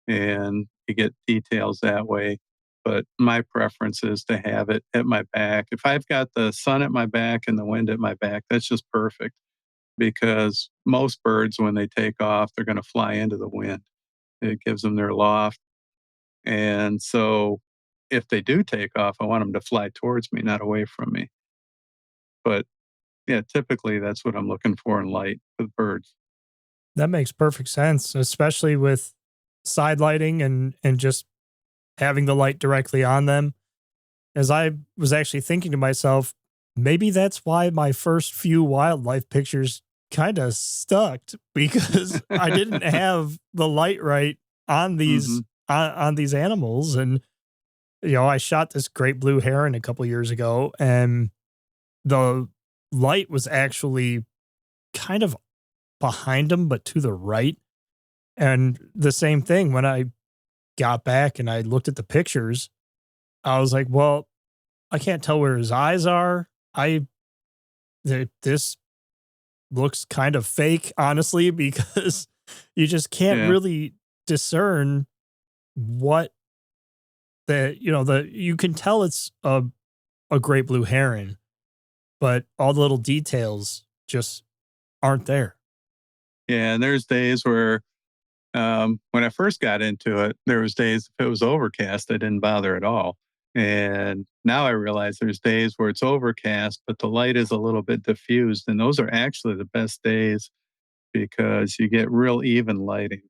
and you get details that way. But my preference is to have it at my back. If I've got the sun at my back and the wind at my back, that's just perfect because most birds, when they take off, they're going to fly into the wind. It gives them their loft. And so if they do take off, I want them to fly towards me, not away from me. But yeah, typically that's what I'm looking for in light with birds. That makes perfect sense, especially with side lighting and just having the light directly on them. As I was actually thinking to myself, maybe that's why my first few wildlife pictures kind of stuck because I didn't have the light right on Hmm. these animals. And I shot this great blue heron a couple years ago, and the light was actually kind of behind him, but to the right. And the same thing when I got back and I looked at the pictures, I was like, well, I can't tell where his eyes are. This looks kind of fake, honestly, because you just can't Yeah. really discern what you can tell it's a great blue heron, but all the little details just aren't there. Yeah. And there's days where when I first got into it, there was days if it was overcast, I didn't bother at all. And now I realize there's days where it's overcast, but the light is a little bit diffused. And those are actually the best days because you get real even lighting.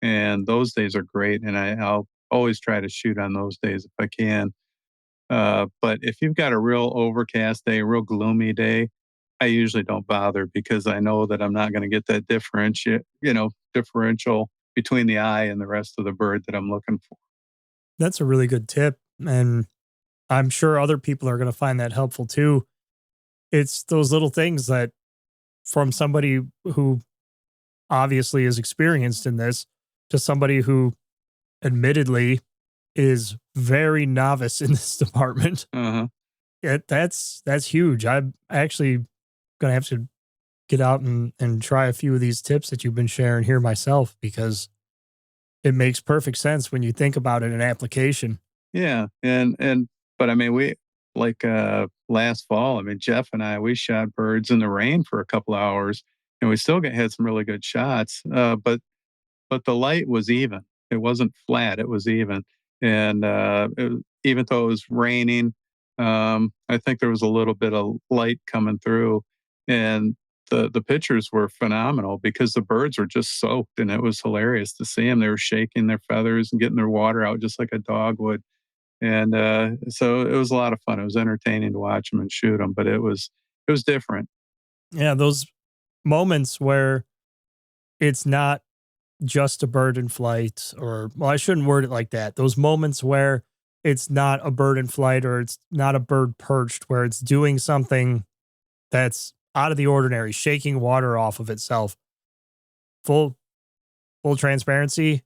And those days are great. And I'll always try to shoot on those days if I can. But if you've got a real overcast day, a real gloomy day, I usually don't bother because I know that I'm not going to get that differential between the eye and the rest of the bird that I'm looking for. That's a really good tip. And I'm sure other people are going to find that helpful too. It's those little things that, from somebody who obviously is experienced in this to somebody who admittedly is very novice in this department, Uh-huh. that's huge. I'm actually going to have to get out and try a few of these tips that you've been sharing here myself because it makes perfect sense when you think about it in application. Yeah, but I mean, we like last fall. I mean, Jeff and I we shot birds in the rain for a couple hours, and we still had some really good shots. But the light was even. It wasn't flat. It was even. And even though it was raining, I think there was a little bit of light coming through, and the pictures were phenomenal because the birds were just soaked, and it was hilarious to see them. They were shaking their feathers and getting their water out just like a dog would. And so it was a lot of fun. It was entertaining to watch them and shoot them, but it was different. Yeah, those moments where it's not just a bird in flight, or, well, I shouldn't word it like that. Those moments where it's not a bird in flight or it's not a bird perched, where it's doing something that's out of the ordinary, shaking water off of itself. Full full transparency,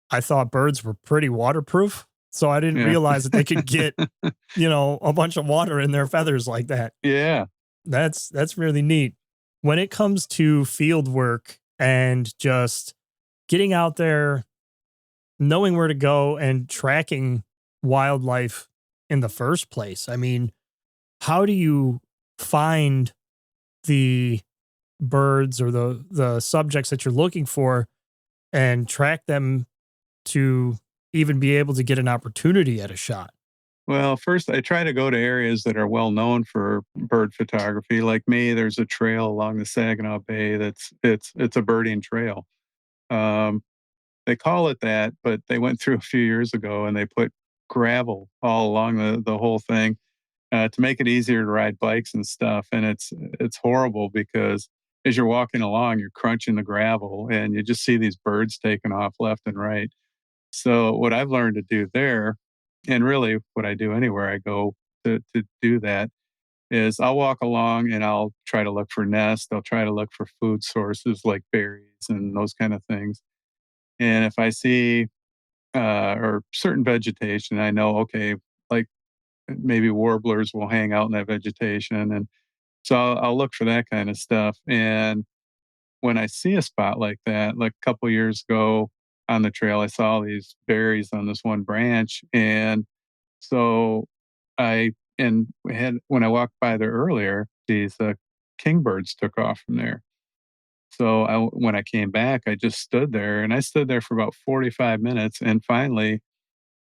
I thought birds were pretty waterproof, so I didn't Yeah. realize that they could get, a bunch of water in their feathers like that. Yeah. That's really neat. When it comes to field work and just getting out there, knowing where to go and tracking wildlife in the first place, I mean, how do you find the birds or the subjects that you're looking for and track them to even be able to get an opportunity at a shot? Well, first, I try to go to areas that are well known for bird photography. Like me, there's a trail along the Saginaw Bay it's a birding trail. Um, they call it that, but they went through a few years ago and they put gravel all along the whole thing to make it easier to ride bikes and stuff. And it's horrible because as you're walking along, you're crunching the gravel and you just see these birds taking off left and right. So what I've learned to do there, and really what I do anywhere I go to do that, is I'll walk along and I'll try to look for nests. I'll try to look for food sources like berries and those kind of things. And if I see or certain vegetation, I know okay, like maybe warblers will hang out in that vegetation, and so I'll look for that kind of stuff. And when I see a spot like that, like a couple years ago on the trail, I saw these berries on this one branch, and so we had when I walked by there earlier, these kingbirds took off from there. So when I came back, I just stood there, and I stood there for about 45 minutes, and finally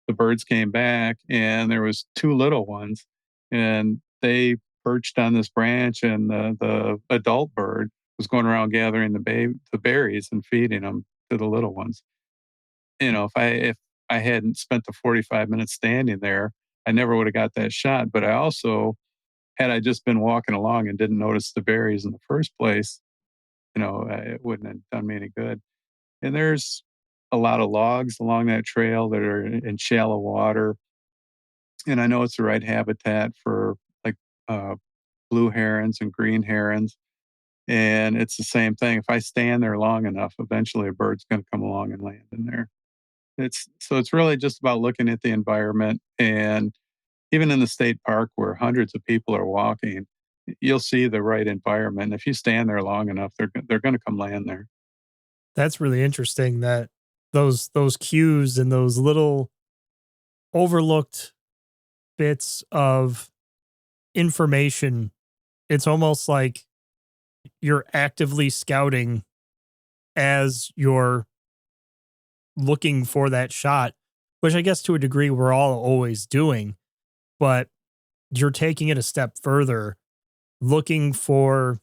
the birds came back, and there was two little ones, and they perched on this branch, and the adult bird was going around gathering the berries and feeding them to the little ones. If I hadn't spent the 45 minutes standing there, I never would have got that shot. But I also, had I just been walking along and didn't notice the berries in the first place, it wouldn't have done me any good. And there's a lot of logs along that trail that are in shallow water, and I know it's the right habitat for like uh, blue herons and green herons. And it's the same thing. If I stand there long enough, eventually a bird's going to come along and land in there. It's really just about looking at the environment, and even in the state park where hundreds of people are walking, you'll see the right environment. If you stand there long enough, they're going to come land there. That's really interesting that those cues and those little overlooked bits of information, it's almost like you're actively scouting as you're looking for that shot, which I guess to a degree we're all always doing, but you're taking it a step further, looking for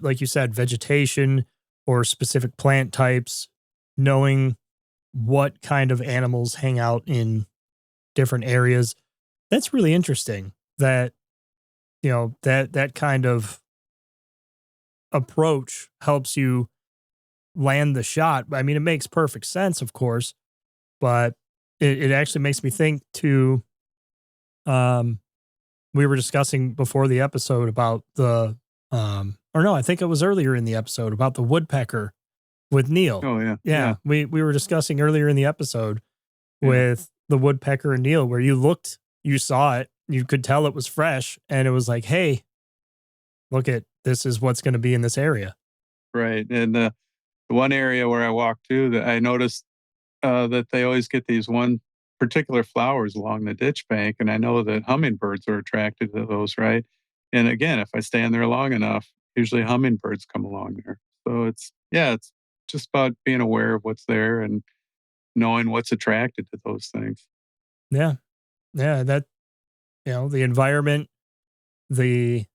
like you said, vegetation or specific plant types, knowing what kind of animals hang out in different areas. That's really interesting that, that kind of approach helps you land the shot. I mean, it makes perfect sense, of course, but it actually makes me think to, um, we were discussing before the episode about or no, I think it was earlier in the episode about the woodpecker with Neil. Oh yeah, Yeah, yeah, we were discussing earlier in the episode yeah. with the woodpecker and Neil, where you saw it, you could tell it was fresh, and it was like, hey, look at this is what's going to be in this area. Right. And the one area where I walked to, that I noticed that they always get these one particular flowers along the ditch bank, and I know that hummingbirds are attracted to those, right? And again, if I stand there long enough, usually hummingbirds come along there. So it's just about being aware of what's there and knowing what's attracted to those things. Yeah, yeah, that the environment, the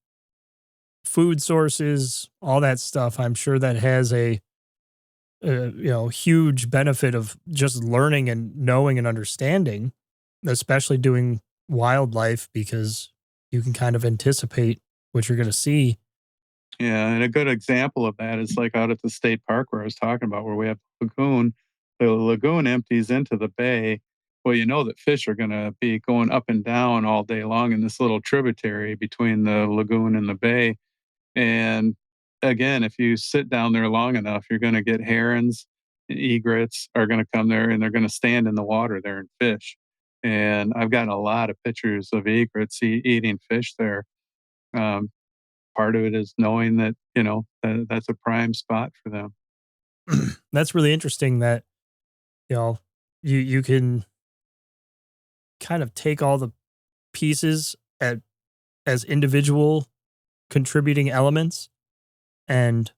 food sources, all that stuff. I'm sure that has a huge benefit of just learning and knowing and understanding, especially doing wildlife, because you can kind of anticipate what you're going to see. Yeah, and a good example of that is like out at the state park where I was talking about, where we have the lagoon. The lagoon empties into the bay. Well, you know that fish are going to be going up and down all day long in this little tributary between the lagoon and the bay. And again, if you sit down there long enough, you're going to get herons and egrets are going to come there and they're going to stand in the water there and fish. And I've gotten a lot of pictures of egrets eating fish there. Um, Part of it is knowing that, that's a prime spot for them. That's really interesting that, you know, you can kind of take all the pieces as individual contributing elements and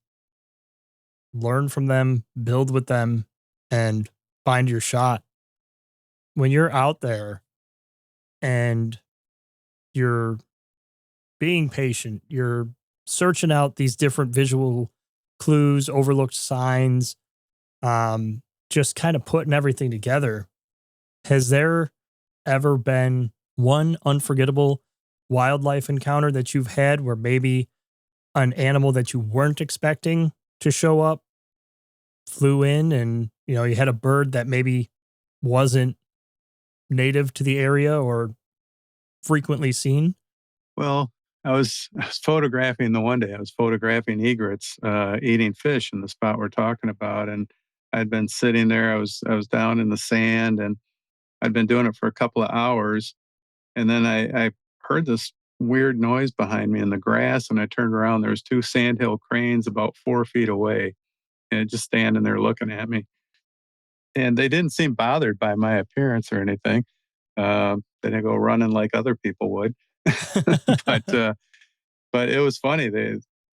learn from them, build with them, and find your shot. When you're out there and you're being patient, you're searching out these different visual clues, overlooked signs, just kind of putting everything together. Has there ever been one unforgettable wildlife encounter that you've had where maybe an animal that you weren't expecting to show up flew in and, you had a bird that maybe wasn't native to the area or frequently seen? Well, I was photographing the one day. I was photographing egrets eating fish in the spot we're talking about, and I'd been sitting there. I was down in the sand, and I'd been doing it for a couple of hours, and then I heard this weird noise behind me in the grass, and I turned around. There was two sandhill cranes about 4 feet away, and just standing there looking at me. And they didn't seem bothered by my appearance or anything. They didn't go running like other people would, but but it was funny.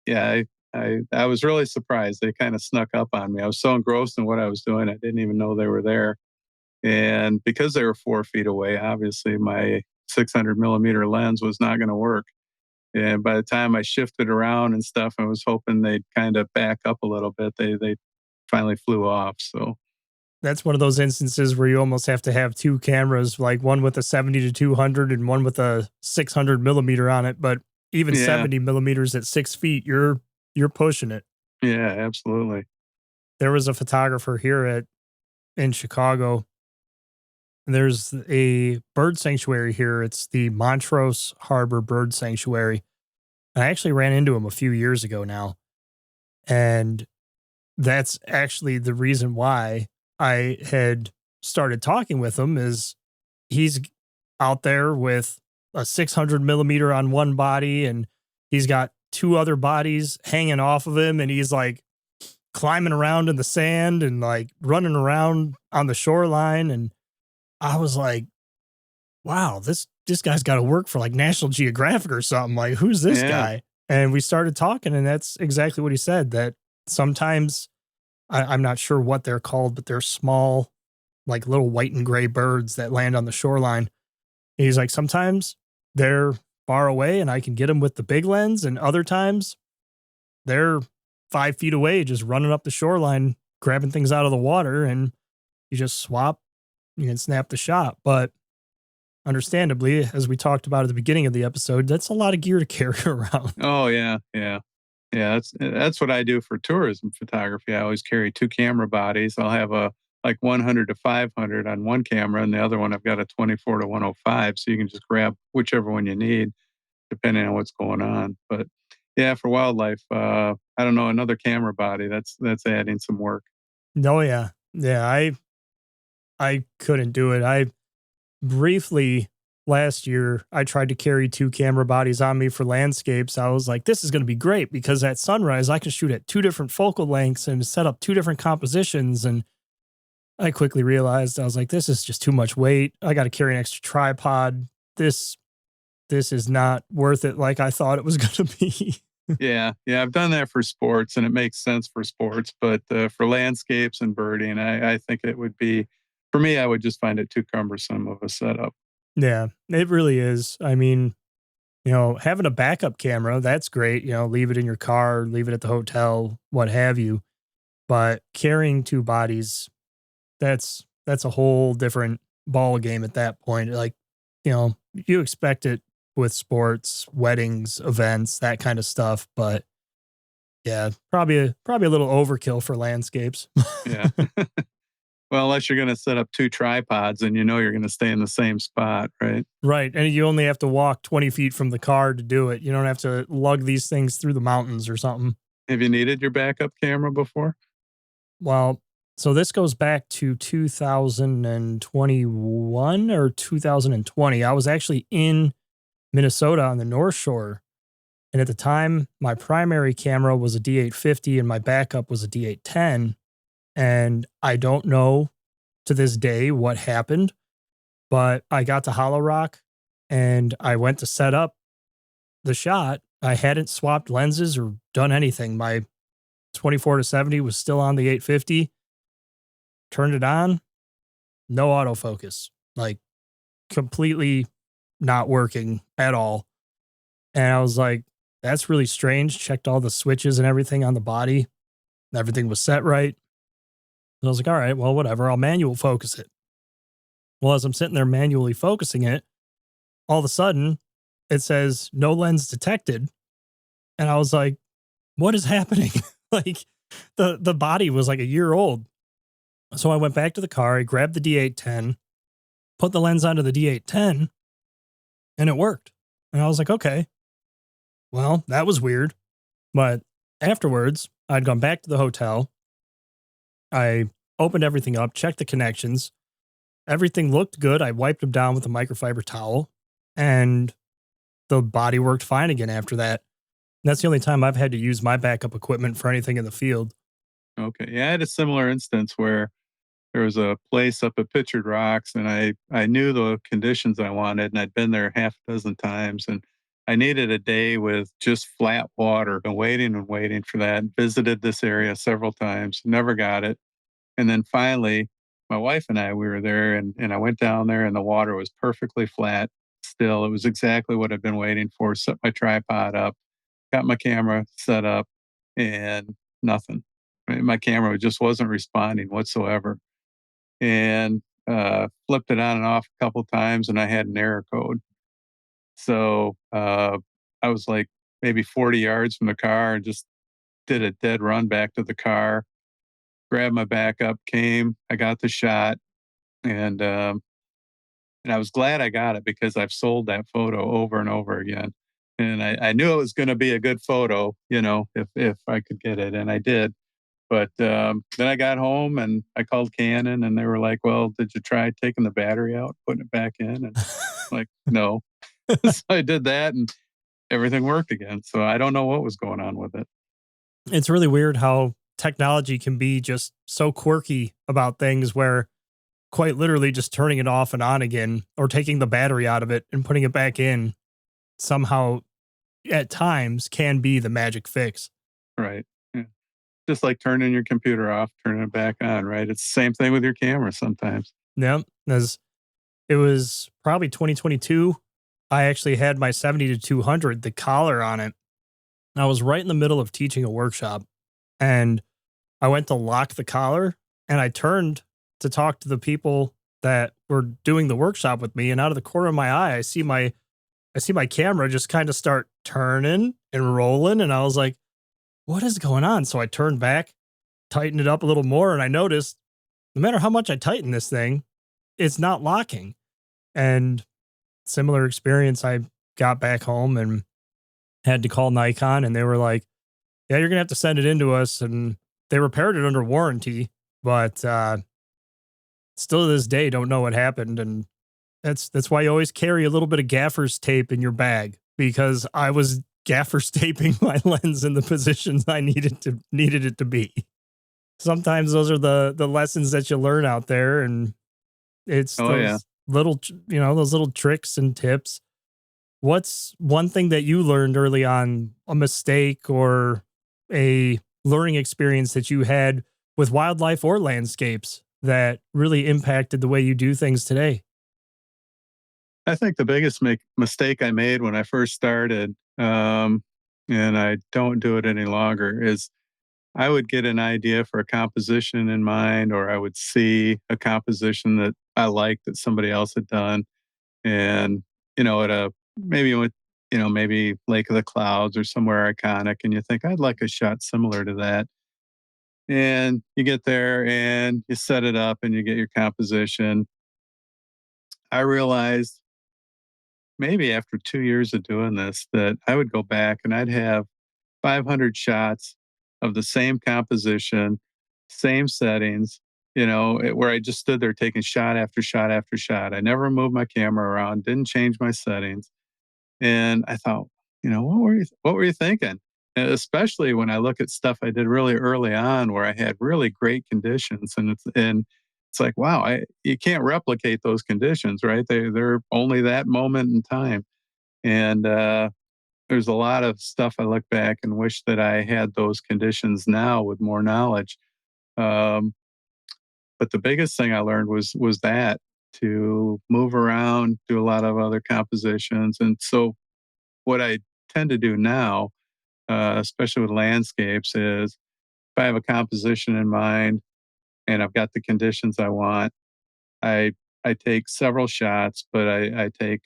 Yeah, I was really surprised. They kind of snuck up on me. I was so engrossed in what I was doing, I didn't even know they were there. And because they were 4 feet away, obviously my 600 millimeter lens was not going to work. And by the time I shifted around and stuff, I was hoping they'd kind of back up a little bit. They finally flew off. So That's one of those instances where you almost have to have two cameras, like one with a 70 to 200 and one with a 600 millimeter on it. But even yeah, 70 millimeters at 6 feet, you're pushing it. yeah, absolutely. There was a photographer here in Chicago. There's a bird sanctuary here. It's the Montrose Harbor Bird Sanctuary. I actually ran into him a few years ago now. And that's actually the reason why I had started talking with him is he's out there with a 600 millimeter on one body and he's got two other bodies hanging off of him and he's like climbing around in the sand and like running around on the shoreline. And I was like, wow, this guy's got to work for like National Geographic or something. Like, who's this Yeah, guy? And we started talking, and that's exactly what he said. That sometimes I'm not sure what they're called, but they're small, like little white and gray birds that land on the shoreline. And he's like, sometimes they're far away, and I can get them with the big lens, and other times they're 5 feet away, just running up the shoreline, grabbing things out of the water, and you just swap, you can snap the shot. But understandably, as we talked about at the beginning of the episode, that's a lot of gear to carry around. oh yeah, yeah. Yeah, that's what I do for tourism photography. I always carry two camera bodies. I'll have a like 100 to 500 on one camera, and the other one I've got a 24 to 105. So you can just grab whichever one you need, depending on what's going on. But yeah, for wildlife, I don't know, another camera body. That's adding some work. Oh yeah. Yeah, I couldn't do it. I briefly last year I tried to carry two camera bodies on me for landscapes. I was like, this is going to be great because at sunrise I can shoot at two different focal lengths and set up two different compositions. And I quickly realized I was like, this is just too much weight. I got to carry an extra tripod. This is not worth it like I thought it was going to be. Yeah, yeah, I've done that for sports, and it makes sense for sports. But for landscapes and birding, I think it would be for me. I would just find it too cumbersome of a setup. Yeah, it really is. I mean, having a backup camera, that's great. Leave it in your car, leave it at the hotel, what have you. But carrying two bodies, that's a whole different ball game at that point. Like, you expect it with sports, weddings, events, that kind of stuff. But yeah, probably a little overkill for landscapes. Yeah. Well, unless you're going to set up two tripods and you know you're going to stay in the same spot, right? Right. And you only have to walk 20 feet from the car to do it. You don't have to lug these things through the mountains or something. Have you needed your backup camera before? Well, so this goes back to 2021 or 2020. I was actually in Minnesota on the North Shore. And at the time, my primary camera was a D850 and my backup was a D810. And I don't know to this day what happened, but I got to Hollow Rock and I went to set up the shot. I hadn't swapped lenses or done anything. My 24 to 70 was still on the 850. Turned it on, no autofocus, like completely not working at all. And I was like, that's really strange. Checked all the switches and everything on the body. Everything was set right. And I was like, all right, well, whatever. I'll manual focus it. Well, as I'm sitting there manually focusing it, all of a sudden it says no lens detected. And I was like, what is happening? Like the body was like a year old. So I went back to the car, I grabbed the D810, put the lens onto the D810, and it worked. And I was like, okay, well, that was weird. But afterwards, I'd gone back to the hotel. I opened everything up, checked the connections. Everything looked good. I wiped them down with a microfiber towel, and the body worked fine again after that. And that's the only time I've had to use my backup equipment for anything in the field. Okay. Yeah, I had a similar instance where there was a place up at Pictured Rocks, and I knew the conditions I wanted, and I'd been there half a dozen times, and I needed a day with just flat water. Been waiting and waiting for that. Visited this area several times, never got it. And then finally, my wife and I, we were there, and I went down there, and the water was perfectly flat still. It was exactly what I'd been waiting for. Set my tripod up, got my camera set up, and nothing. My camera just wasn't responding whatsoever. And flipped it on and off a couple times, and I had an error code. So I was like maybe 40 yards from the car and just did a dead run back to the car, grabbed my backup, came, I got the shot, and I was glad I got it because I've sold that photo over and over again. And I knew it was going to be a good photo, if I could get it, and I did. But then I got home and I called Canon, and they were like, "Well, did you try taking the battery out, putting it back in?" And like, no. So I did that, and everything worked again. So I don't know what was going on with it. It's really weird how technology can be just so quirky about things where quite literally just turning it off and on again or taking the battery out of it and putting it back in somehow at times can be the magic fix. Right. Yeah. Just like turning your computer off, turning it back on, right? It's the same thing with your camera sometimes. Yeah. As it was probably 2022, I actually had my 70 to 200, the collar on it. I was right in the middle of teaching a workshop and I went to lock the collar and I turned to talk to the people that were doing the workshop with me. And out of the corner of my eye, I see my camera just kind of start turning and rolling. And I was like, what is going on? So I turned back, tightened it up a little more, and I noticed no matter how much I tighten this thing, it's not locking. And similar experience, I got back home and had to call Nikon, and they were like, yeah, you're gonna have to send it in to us. And they repaired it under warranty, but still to this day don't know what happened. And that's why you always carry a little bit of gaffer's tape in your bag, because I was gaffer's taping my lens in the positions I needed it to be. Sometimes those are the lessons that you learn out there, and it's Oh yeah. those those little tricks and tips. What's one thing that you learned early on, a mistake or a learning experience that you had with wildlife or landscapes that really impacted the way you do things today? I think the biggest mistake I made when I first started, and I don't do it any longer, is I would get an idea for a composition in mind, or I would see a composition that I liked that somebody else had done. And, at a maybe with, maybe Lake of the Clouds or somewhere iconic, and you think, I'd like a shot similar to that. And you get there and you set it up and you get your composition. I realized maybe after 2 years of doing this that I would go back and I'd have 500 shots of the same composition, same settings, where I just stood there taking shot after shot after shot. I never moved my camera around, didn't change my settings. And I thought, what were you thinking? And especially when I look at stuff I did really early on where I had really great conditions, and it's like, wow, you can't replicate those conditions, right? They're only that moment in time. And there's a lot of stuff I look back and wish that I had those conditions now with more knowledge. Um, but the biggest thing I learned was that to move around, do a lot of other compositions. And so what I tend to do now, especially with landscapes, is if I have a composition in mind and I've got the conditions I want, I I take several shots, but I take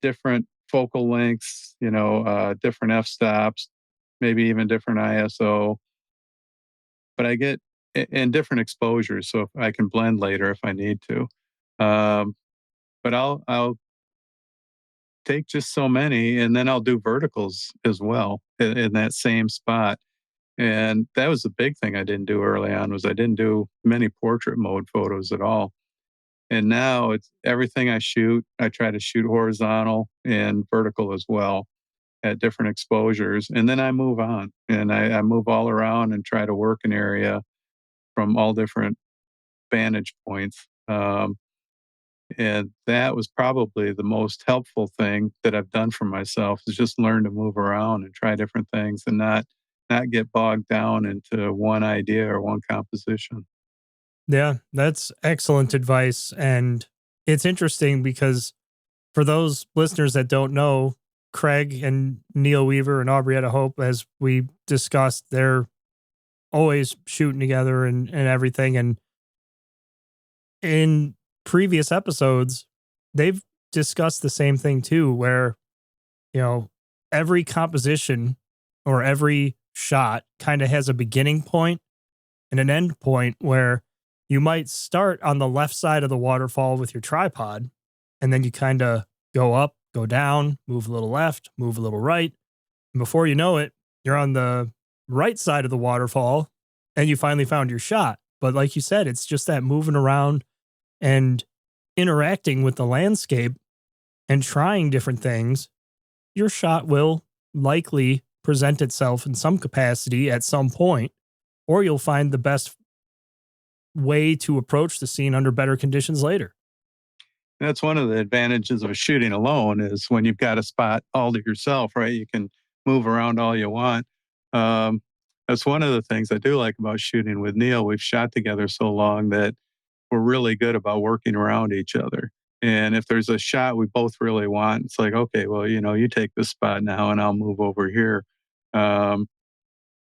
different focal lengths, different f-stops, maybe even different ISO. But I get in different exposures, so I can blend later if I need to. Um, but I'll take just so many, and then I'll do verticals as well in that same spot. And that was the big thing I didn't do early on was I didn't do many portrait mode photos at all. And now it's everything I shoot. I try to shoot horizontal and vertical as well at different exposures. And then I move on and I move all around and try to work an area from all different vantage points. And that was probably the most helpful thing that I've done for myself is just learn to move around and try different things and not get bogged down into one idea or one composition. Yeah, that's excellent advice. And it's interesting because for those listeners that don't know, Craig and Neil Weaver and Aubrietta Hope, as we discussed, they're always shooting together and everything. And in previous episodes, they've discussed the same thing too, where, you know, every composition or every shot kind of has a beginning point and an end point where you might start on the left side of the waterfall with your tripod, and then you kind of go up, go down, move a little left, move a little right. And before you know it, you're on the right side of the waterfall and you finally found your shot. But like you said, it's just that moving around and interacting with the landscape and trying different things. Your shot will likely present itself in some capacity at some point, or you'll find the best way to approach the scene under better conditions later. That's one of the advantages of shooting alone is when you've got a spot all to yourself, right? You can move around all you want. Um, that's one of the things I do like about shooting with Neil. We've shot together so long that we're really good about working around each other. And if there's a shot we both really want, it's like, okay, well, you take this spot now and I'll move over here. Um,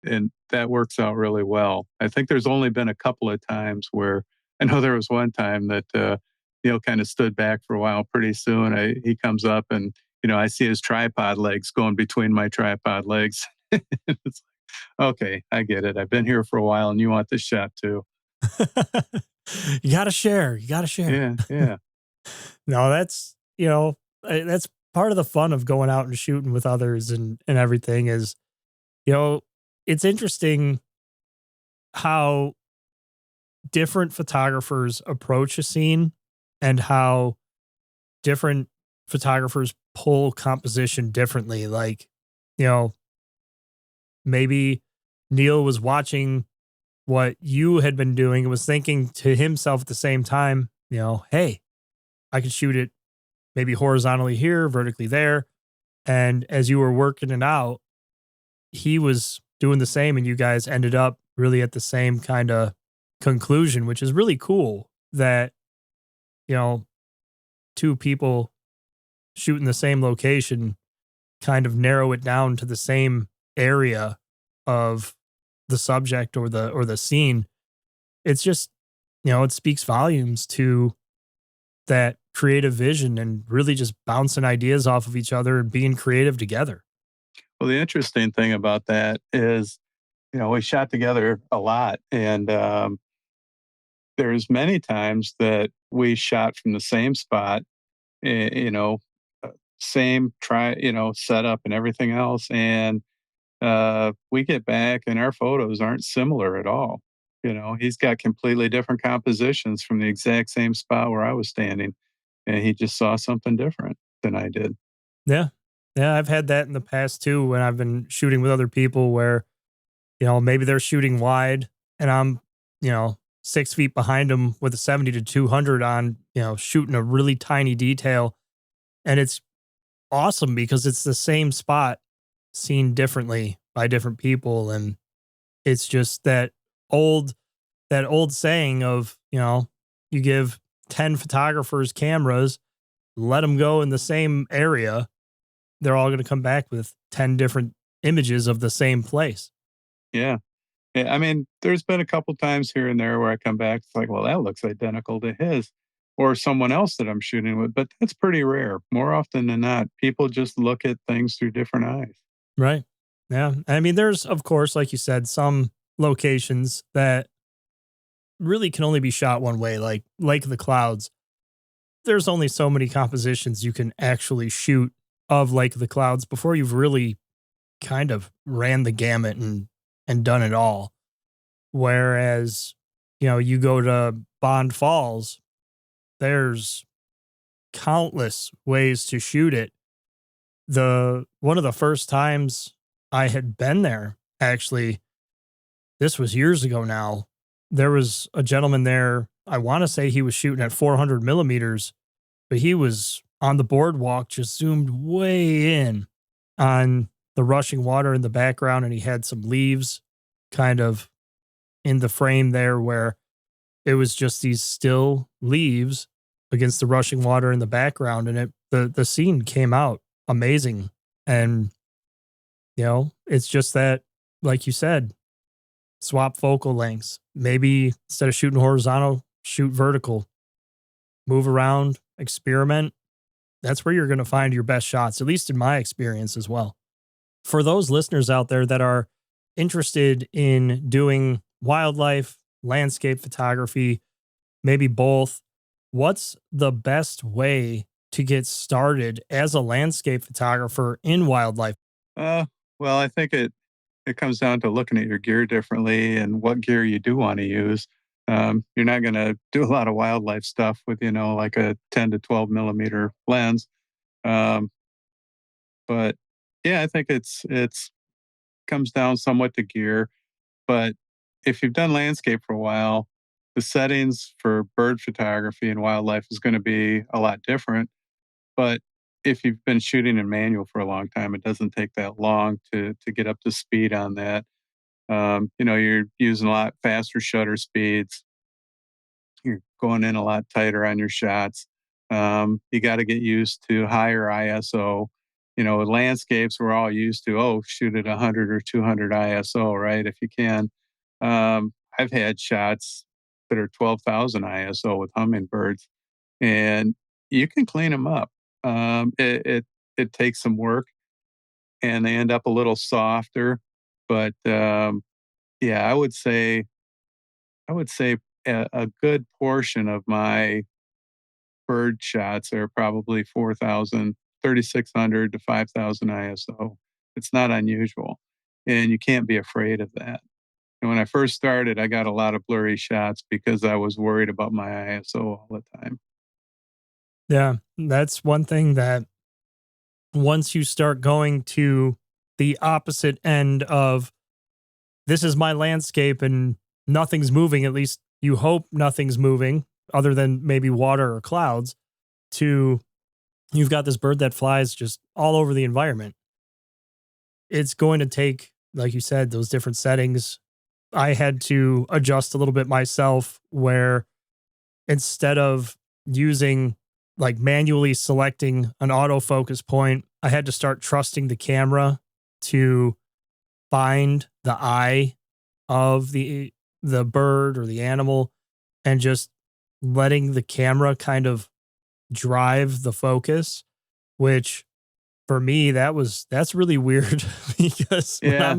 and that works out really well. I think there's only been a couple of times where I know there was one time that Neil kind of stood back for a while. Pretty soon, he comes up and I see his tripod legs going between my tripod legs. It's like, okay, I get it. I've been here for a while, and you want this shot too. You got to share. You got to share. Yeah, yeah. No, that's part of the fun of going out and shooting with others and everything is, you know, it's interesting how different photographers approach a scene and how different photographers pull composition differently. Like, you know, maybe Neil was watching what you had been doing and was thinking to himself at the same time, hey, I could shoot it maybe horizontally here, vertically there. And as you were working it out, he was doing the same and you guys ended up really at the same kind of conclusion, which is really cool that, two people shooting the same location kind of narrow it down to the same area of the subject or the scene. It's just, it speaks volumes to that creative vision and really just bouncing ideas off of each other and being creative together. Well, the interesting thing about that is, we shot together a lot, and there's many times that we shot from the same spot, eh, you know, same setup and everything else, and we get back and our photos aren't similar at all. He's got completely different compositions from the exact same spot where I was standing, and he just saw something different than I did. Yeah. Yeah, I've had that in the past too when I've been shooting with other people where, maybe they're shooting wide and I'm, 6 feet behind them with a 70 to 200 on, shooting a really tiny detail. And it's awesome because it's the same spot seen differently by different people. And it's just old, that old saying of, you give 10 photographers cameras, let them go in the same area. They're all going to come back with 10 different images of the same place. Yeah. Yeah, I mean, there's been a couple times here and there where I come back, it's like, well, that looks identical to his or someone else that I'm shooting with, but that's pretty rare. More often than not, people just look at things through different eyes. Right. Yeah. I mean, there's, of course, like you said, some locations that really can only be shot one way, like Lake of the Clouds. There's only so many compositions you can actually shoot of Lake of the Clouds before you've really kind of ran the gamut and done it all. Whereas, you go to Bond Falls, there's countless ways to shoot it. The one of the first times I had been there, actually, this was years ago now. There was a gentleman there. I want to say he was shooting at 400 millimeters, but he was on the boardwalk, just zoomed way in on the rushing water in the background. And he had some leaves kind of in the frame there where it was just these still leaves against the rushing water in the background. And the scene came out amazing. And, it's just that, like you said, swap focal lengths. Maybe instead of shooting horizontal, shoot vertical, move around, experiment. That's where you're going to find your best shots, at least in my experience as well. For those listeners out there that are interested in doing wildlife, landscape photography, maybe both, what's the best way to get started as a landscape photographer in wildlife? Uh, well, I think it comes down to looking at your gear differently and what gear you do want to use. You're not going to do a lot of wildlife stuff with, like a 10 to 12 millimeter lens. Um, but yeah, I think it's comes down somewhat to gear. But if you've done landscape for a while, the settings for bird photography and wildlife is going to be a lot different. But if you've been shooting in manual for a long time, it doesn't take that long to get up to speed on that. You're using a lot faster shutter speeds. You're going in a lot tighter on your shots. You got to get used to higher ISO. With landscapes, we're all used to, shoot at 100 or 200 ISO, right? If you can. I've had shots that are 12,000 ISO with hummingbirds, and you can clean them up. It takes some work, and they end up a little softer. But yeah, I would say a good portion of my bird shots are probably 4,000, 3,600 to 5,000 ISO. It's not unusual, and you can't be afraid of that. And when I first started, I got a lot of blurry shots because I was worried about my ISO all the time. Yeah, that's one thing that once you start going to the opposite end of this is my landscape and nothing's moving, at least you hope nothing's moving other than maybe water or clouds, to you've got this bird that flies just all over the environment. It's going to take, like you said, those different settings. I had to adjust a little bit myself where instead of using like manually selecting an autofocus point, I had to start trusting the camera to find the eye of the bird or the animal and just letting the camera kind of drive the focus, which for me that's really weird because when Yeah.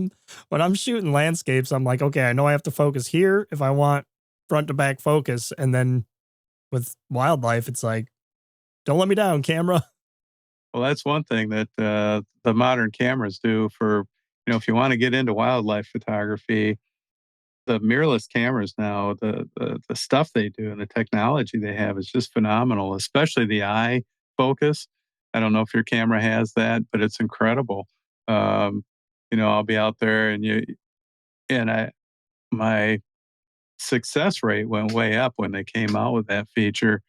I'm shooting landscapes, I'm like, okay, I know I have to focus here if I want front to back focus. And then with wildlife, it's like, don't let me down, camera. Well, that's one thing that the modern cameras do for if you want to get into wildlife photography, the mirrorless cameras now, the stuff they do and the technology they have is just phenomenal, especially the eye focus. I don't know if your camera has that, but it's incredible. Um, I'll be out there and my success rate went way up when they came out with that feature.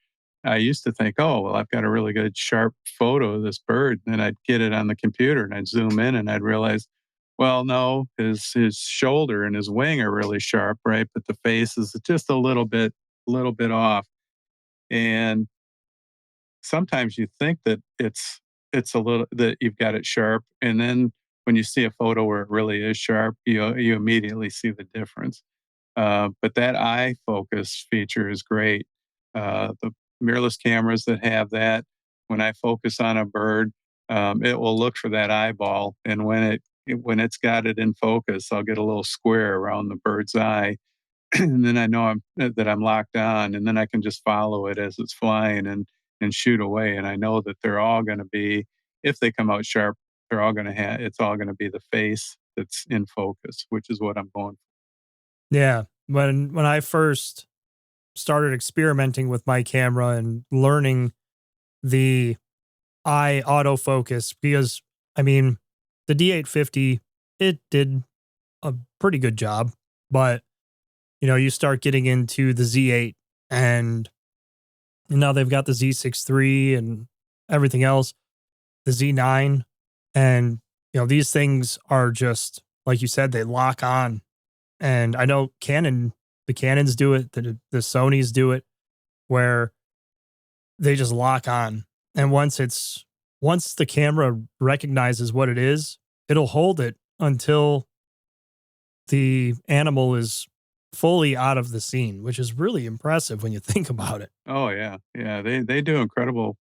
I used to think, oh, well, I've got a really good sharp photo of this bird. And then I'd get it on the computer and I'd zoom in and I'd realize, well, no, his shoulder and his wing are really sharp, right? But the face is just a little bit off. And sometimes you think that it's a little that you've got it sharp. And then when you see a photo where it really is sharp, you immediately see the difference. But that eye focus feature is great. The mirrorless cameras that have that, when I focus on a bird, it will look for that eyeball, and when it's got it in focus, I'll get a little square around the bird's eye, and then I know that I'm locked on, and then I can just follow it as it's flying and shoot away, and I know that they're all going to be, if they come out sharp, they're all going to have it's all going to be the face that's in focus, which is what I'm going. Yeah. When I first started experimenting with my camera and learning the eye autofocus, because I mean, the D850, it did a pretty good job, but you start getting into the Z8 and now they've got the Z63 and everything else, the Z9. And, these things are just, like you said, they lock on. And I know the Canons do it, the Sonys do it, where they just lock on. And once the camera recognizes what it is, it'll hold it until the animal is fully out of the scene, which is really impressive when you think about it. Oh yeah, yeah. They do incredible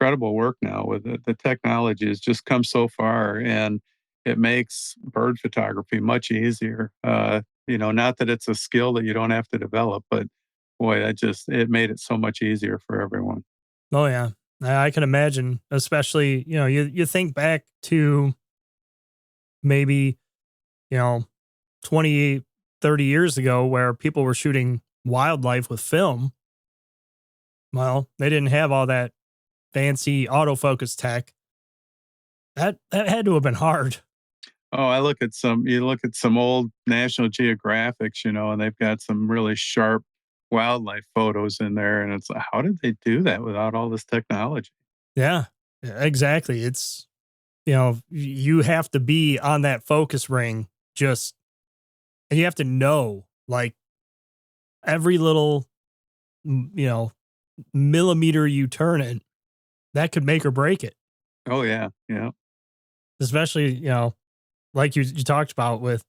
work now with it. The technology has just come so far, and it makes bird photography much easier. Not that it's a skill that you don't have to develop, but boy, it made it so much easier for everyone. Oh yeah. I can imagine, especially, you think back to maybe, you know, 20, 30 years ago where people were shooting wildlife with film. Well, they didn't have all that fancy autofocus tech. That had to have been hard. Oh, you look at some old National Geographics, and they've got some really sharp wildlife photos in there. And it's like, how did they do that without all this technology? Yeah, exactly. It's, you have to be on that focus ring just, and you have to know like every little, you know, millimeter you turn it, that could make or break it. Oh, yeah. Yeah. Especially, like you talked about with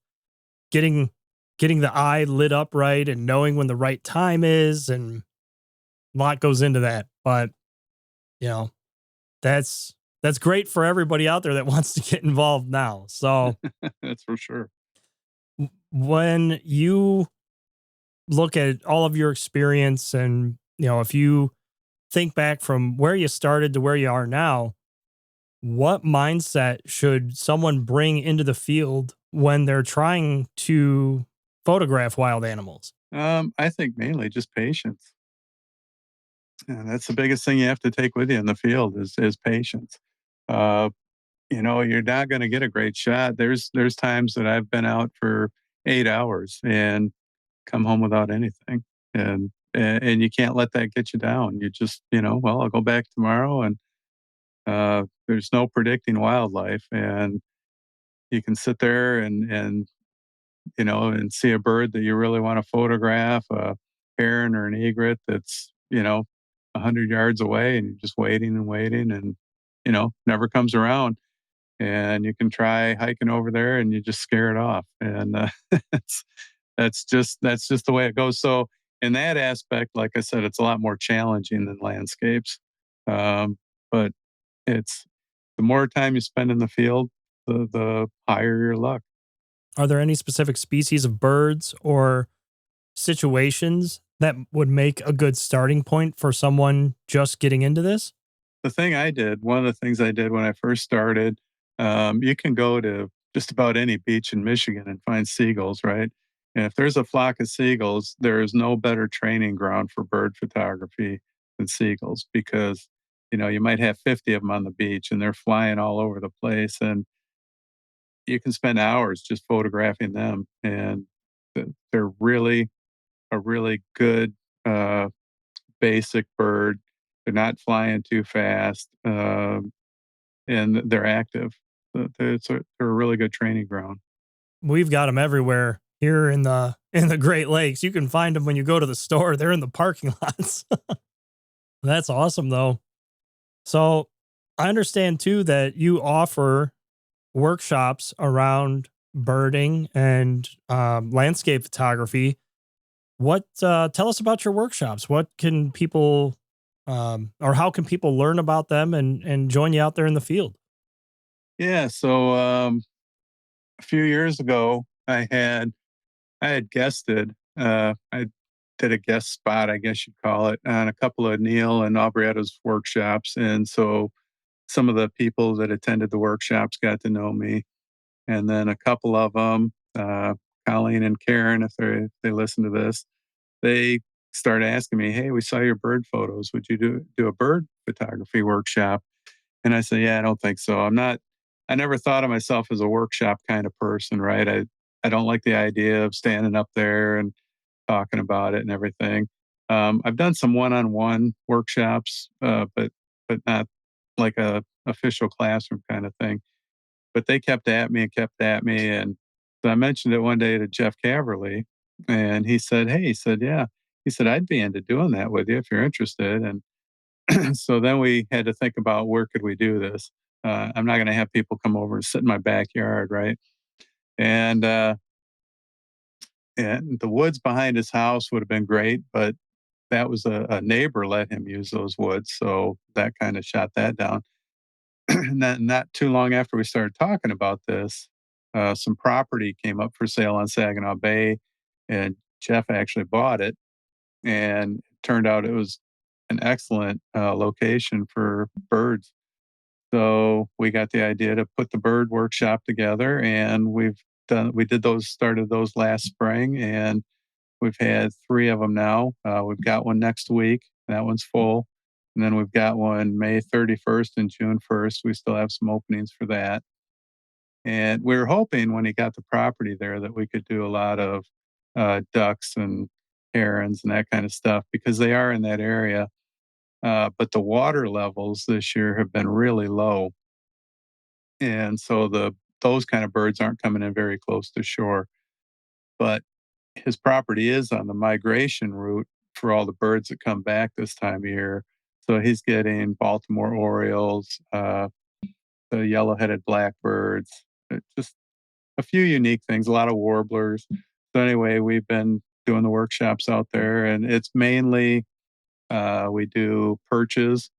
getting getting the eye lit up right and knowing when the right time is, and a lot goes into that. But, you know, that's great for everybody out there that wants to get involved now. So That's for sure. when you look at all of your experience and, if you think back from where you started to where you are now, what mindset should someone bring into the field when they're trying to photograph wild animals? I think mainly just patience. And that's the biggest thing you have to take with you in the field is patience. Uh, you're not going to get a great shot. There's times that I've been out for 8 hours and come home without anything, and you can't let that get you down. You just well, I'll go back tomorrow, and there's no predicting wildlife, and you can sit there and see a bird that you really want to photograph, a heron or an egret that's 100 yards away, and you're just waiting and waiting, and never comes around. And you can try hiking over there, and you just scare it off, and it's, that's just the way it goes. So in that aspect, like I said, it's a lot more challenging than landscapes, but it's the more time you spend in the field, the higher your luck. Are there any specific species of birds or situations that would make a good starting point for someone just getting into this? One of the things I did when I first started, you can go to just about any beach in Michigan and find seagulls, right? And if there's a flock of seagulls, there is no better training ground for bird photography than seagulls because, you might have 50 of them on the beach and they're flying all over the place. And you can spend hours just photographing them. And they're really a really good uh, basic bird. They're not flying too fast and they're active. They're a really good training ground. We've got them everywhere here in the Great Lakes. You can find them when you go to the store. They're in the parking lots. That's awesome though. So I understand too that you offer workshops around birding and landscape photography. What tell us about your workshops? What can people or how can people learn about them and join you out there in the field? Yeah. So a few years ago, I had guested. I did a guest spot, I guess you'd call it, on a couple of Neil and Aubrietta's workshops, and so some of the people that attended the workshops got to know me, and then a couple of them, Colleen and Karen, if they listen to this, they started asking me, "Hey, we saw your bird photos. Would you do a bird photography workshop?" And I said, "Yeah, I don't think so. I'm not. I never thought of myself as a workshop kind of person, right? I don't like the idea of standing up there and talking about it and everything. I've done some one-on-one workshops, but not like a official classroom kind of thing. But they kept at me and kept at me, and so I mentioned it one day to Jeff Caverly, and he said, "Hey," he said, "Yeah," he said, "I'd be into doing that with you if you're interested." And so then we had to think about where could we do this. I'm not going to have people come over and sit in my backyard, right? And and the woods behind his house would have been great, but that was a neighbor let him use those woods, so that kind of shot that down. And not too long after we started talking about this, some property came up for sale on Saginaw Bay, and Jeff actually bought it, and it turned out it was an excellent location for birds. So we got the idea to put the bird workshop together, and we did those started those last spring, and we've had 3 of them now. We've got one next week. That one's full. And then we've got one May 31st and June 1st. We still have some openings for that. And we were hoping when he got the property there that we could do a lot of ducks and herons and that kind of stuff because they are in that area. But the water levels this year have been really low. And so those kind of birds aren't coming in very close to shore. But his property is on the migration route for all the birds that come back this time of year. So he's getting Baltimore Orioles, the yellow-headed blackbirds, just a few unique things, a lot of warblers. So anyway, we've been doing the workshops out there, and it's mainly we do perches,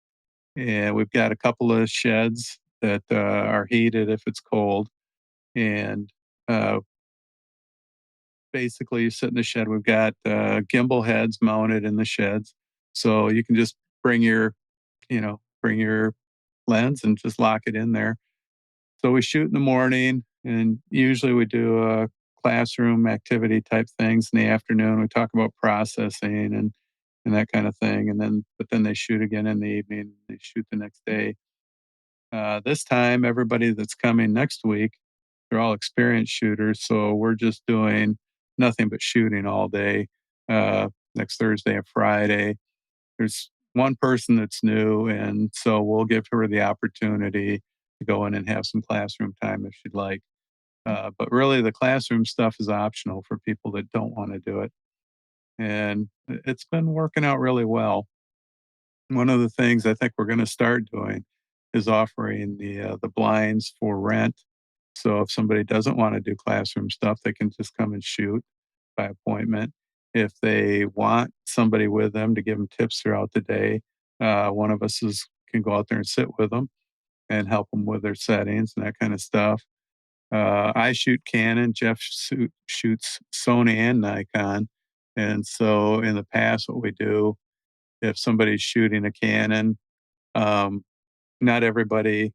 and we've got a couple of sheds that are heated if it's cold, and uh, basically you sit in the shed. We've got gimbal heads mounted in the sheds, so you can just bring your lens and just lock it in there. So we shoot in the morning, and usually we do classroom activity type things in the afternoon. We talk about processing and that kind of thing, and then they shoot again in the evening. They shoot the next day. This time, everybody that's coming next week, they're all experienced shooters, so we're just doing nothing but shooting all day. Next Thursday and Friday, there's one person that's new, and so we'll give her the opportunity to go in and have some classroom time if she'd like. But really, the classroom stuff is optional for people that don't want to do it, and it's been working out really well. One of the things I think we're going to start doing is offering the blinds for rent. So if somebody doesn't want to do classroom stuff, they can just come and shoot by appointment. If they want somebody with them to give them tips throughout the day, one of us can go out there and sit with them and help them with their settings and that kind of stuff. I shoot Canon. Jeff shoots Sony and Nikon. And so in the past, what we do, if somebody's shooting a Canon, um, not everybody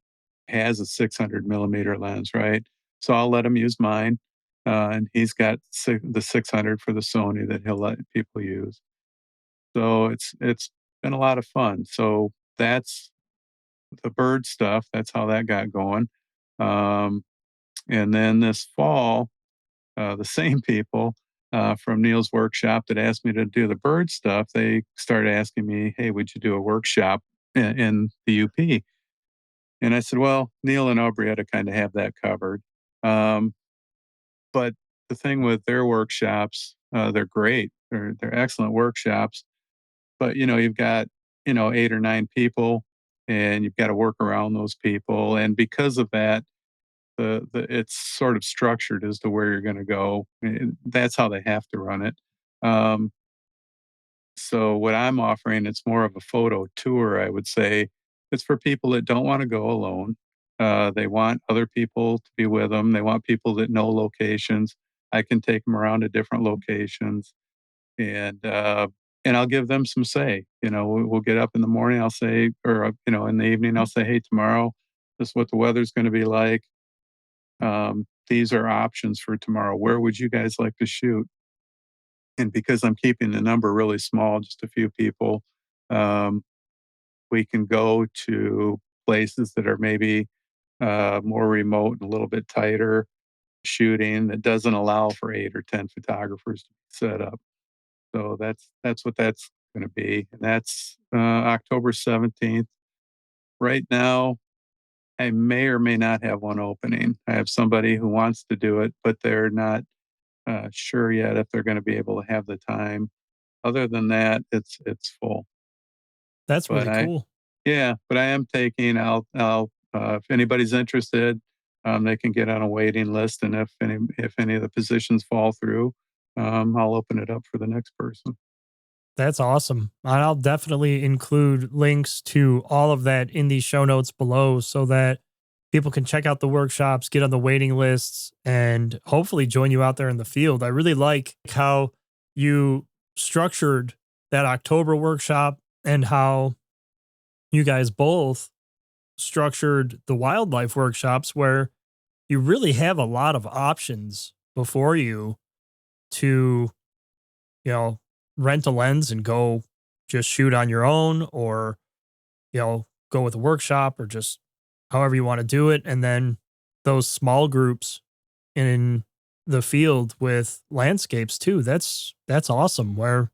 has a 600 millimeter lens, right? So I'll let him use mine. And he's got the 600 for the Sony that he'll let people use. So it's been a lot of fun. So that's the bird stuff. That's how that got going. Um, and then this fall, the same people from Neil's workshop that asked me to do the bird stuff, they started asking me, "Hey, would you do a workshop in the UP?" And I said, "Well, Neil and Aubrey had to kind of have that covered." Um, but the thing with their workshops, they're great. They're excellent workshops. But you've got 8 or 9 people, and you've got to work around those people. And because of that, the it's sort of structured as to where you're going to go. And that's how they have to run it. Um, so what I'm offering, it's more of a photo tour, I would say. It's for people that don't want to go alone. They want other people to be with them. They want people that know locations. I can take them around to different locations, and I'll give them some say. We'll get up in the morning. I'll say, or in the evening, I'll say, "Hey, tomorrow, this is what the weather's going to be like. These are options for tomorrow. Where would you guys like to shoot?" And because I'm keeping the number really small, just a few people, um, we can go to places that are maybe more remote and a little bit tighter shooting that doesn't allow for 8 or 10 photographers to set up. So that's what that's going to be, and that's October 17th. Right now, I may or may not have one opening. I have somebody who wants to do it, but they're not sure yet if they're going to be able to have the time. Other than that, it's full. That's But really cool. yeah, but I am taking. I'll if anybody's interested, they can get on a waiting list, and if any of the positions fall through, I'll open it up for the next person. That's awesome. And I'll definitely include links to all of that in the show notes below so that people can check out the workshops, get on the waiting lists, and hopefully join you out there in the field. I really like how you structured that October workshop and how you guys both structured the wildlife workshops where you really have a lot of options before you to you know, rent a lens and go just shoot on your own or, go with a workshop or just however you want to do it. And then those small groups in the field with landscapes too. That's awesome. Where,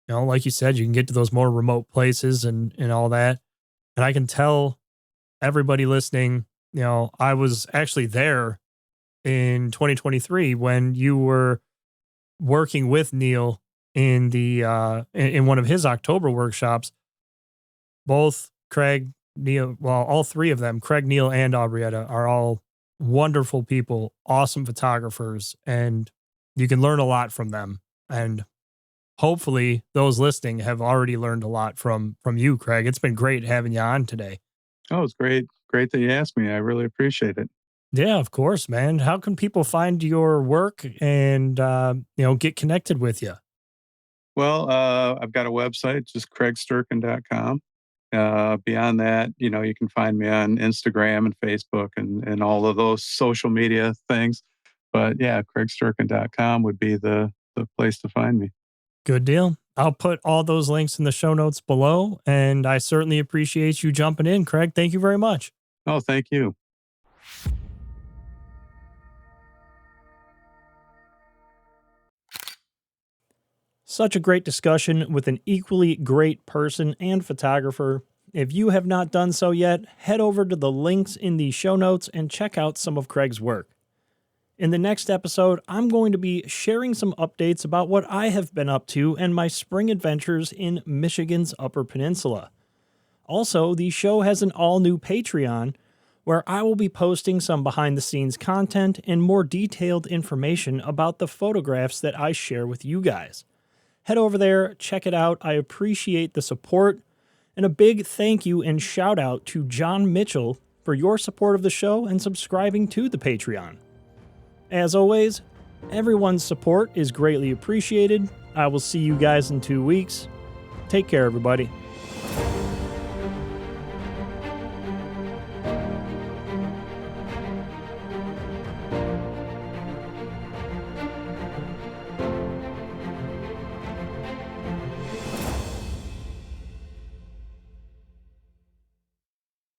like you said, you can get to those more remote places and all that. And I can tell everybody listening, I was actually there in 2023 when you were working with Neil in the in one of his October workshops. Both Craig, Neil, well, all three of them, Craig, Neil, and Aubrietta, are all wonderful people, awesome photographers, and you can learn a lot from them. And hopefully, those listening have already learned a lot from you, Craig. It's been great having you on today. Oh, it's great that you asked me. I really appreciate it. Yeah, of course, man. How can people find your work and get connected with you? Well, I've got a website, just craigsterken.com. Beyond that, you can find me on Instagram and Facebook and all of those social media things. But yeah, craigsterken.com would be the place to find me. Good deal. I'll put all those links in the show notes below, and I certainly appreciate you jumping in, Craig. Thank you very much. Oh, thank you. Such a great discussion with an equally great person and photographer. If you have not done so yet, head over to the links in the show notes and check out some of Craig's work. In the next episode, I'm going to be sharing some updates about what I have been up to and my spring adventures in Michigan's Upper Peninsula. Also, the show has an all-new Patreon where I will be posting some behind-the-scenes content and more detailed information about the photographs that I share with you guys. Head over there, check it out. I appreciate the support. And a big thank you and shout out to John Mitchell for your support of the show and subscribing to the Patreon. As always, everyone's support is greatly appreciated. I will see you guys in 2 weeks. Take care, everybody.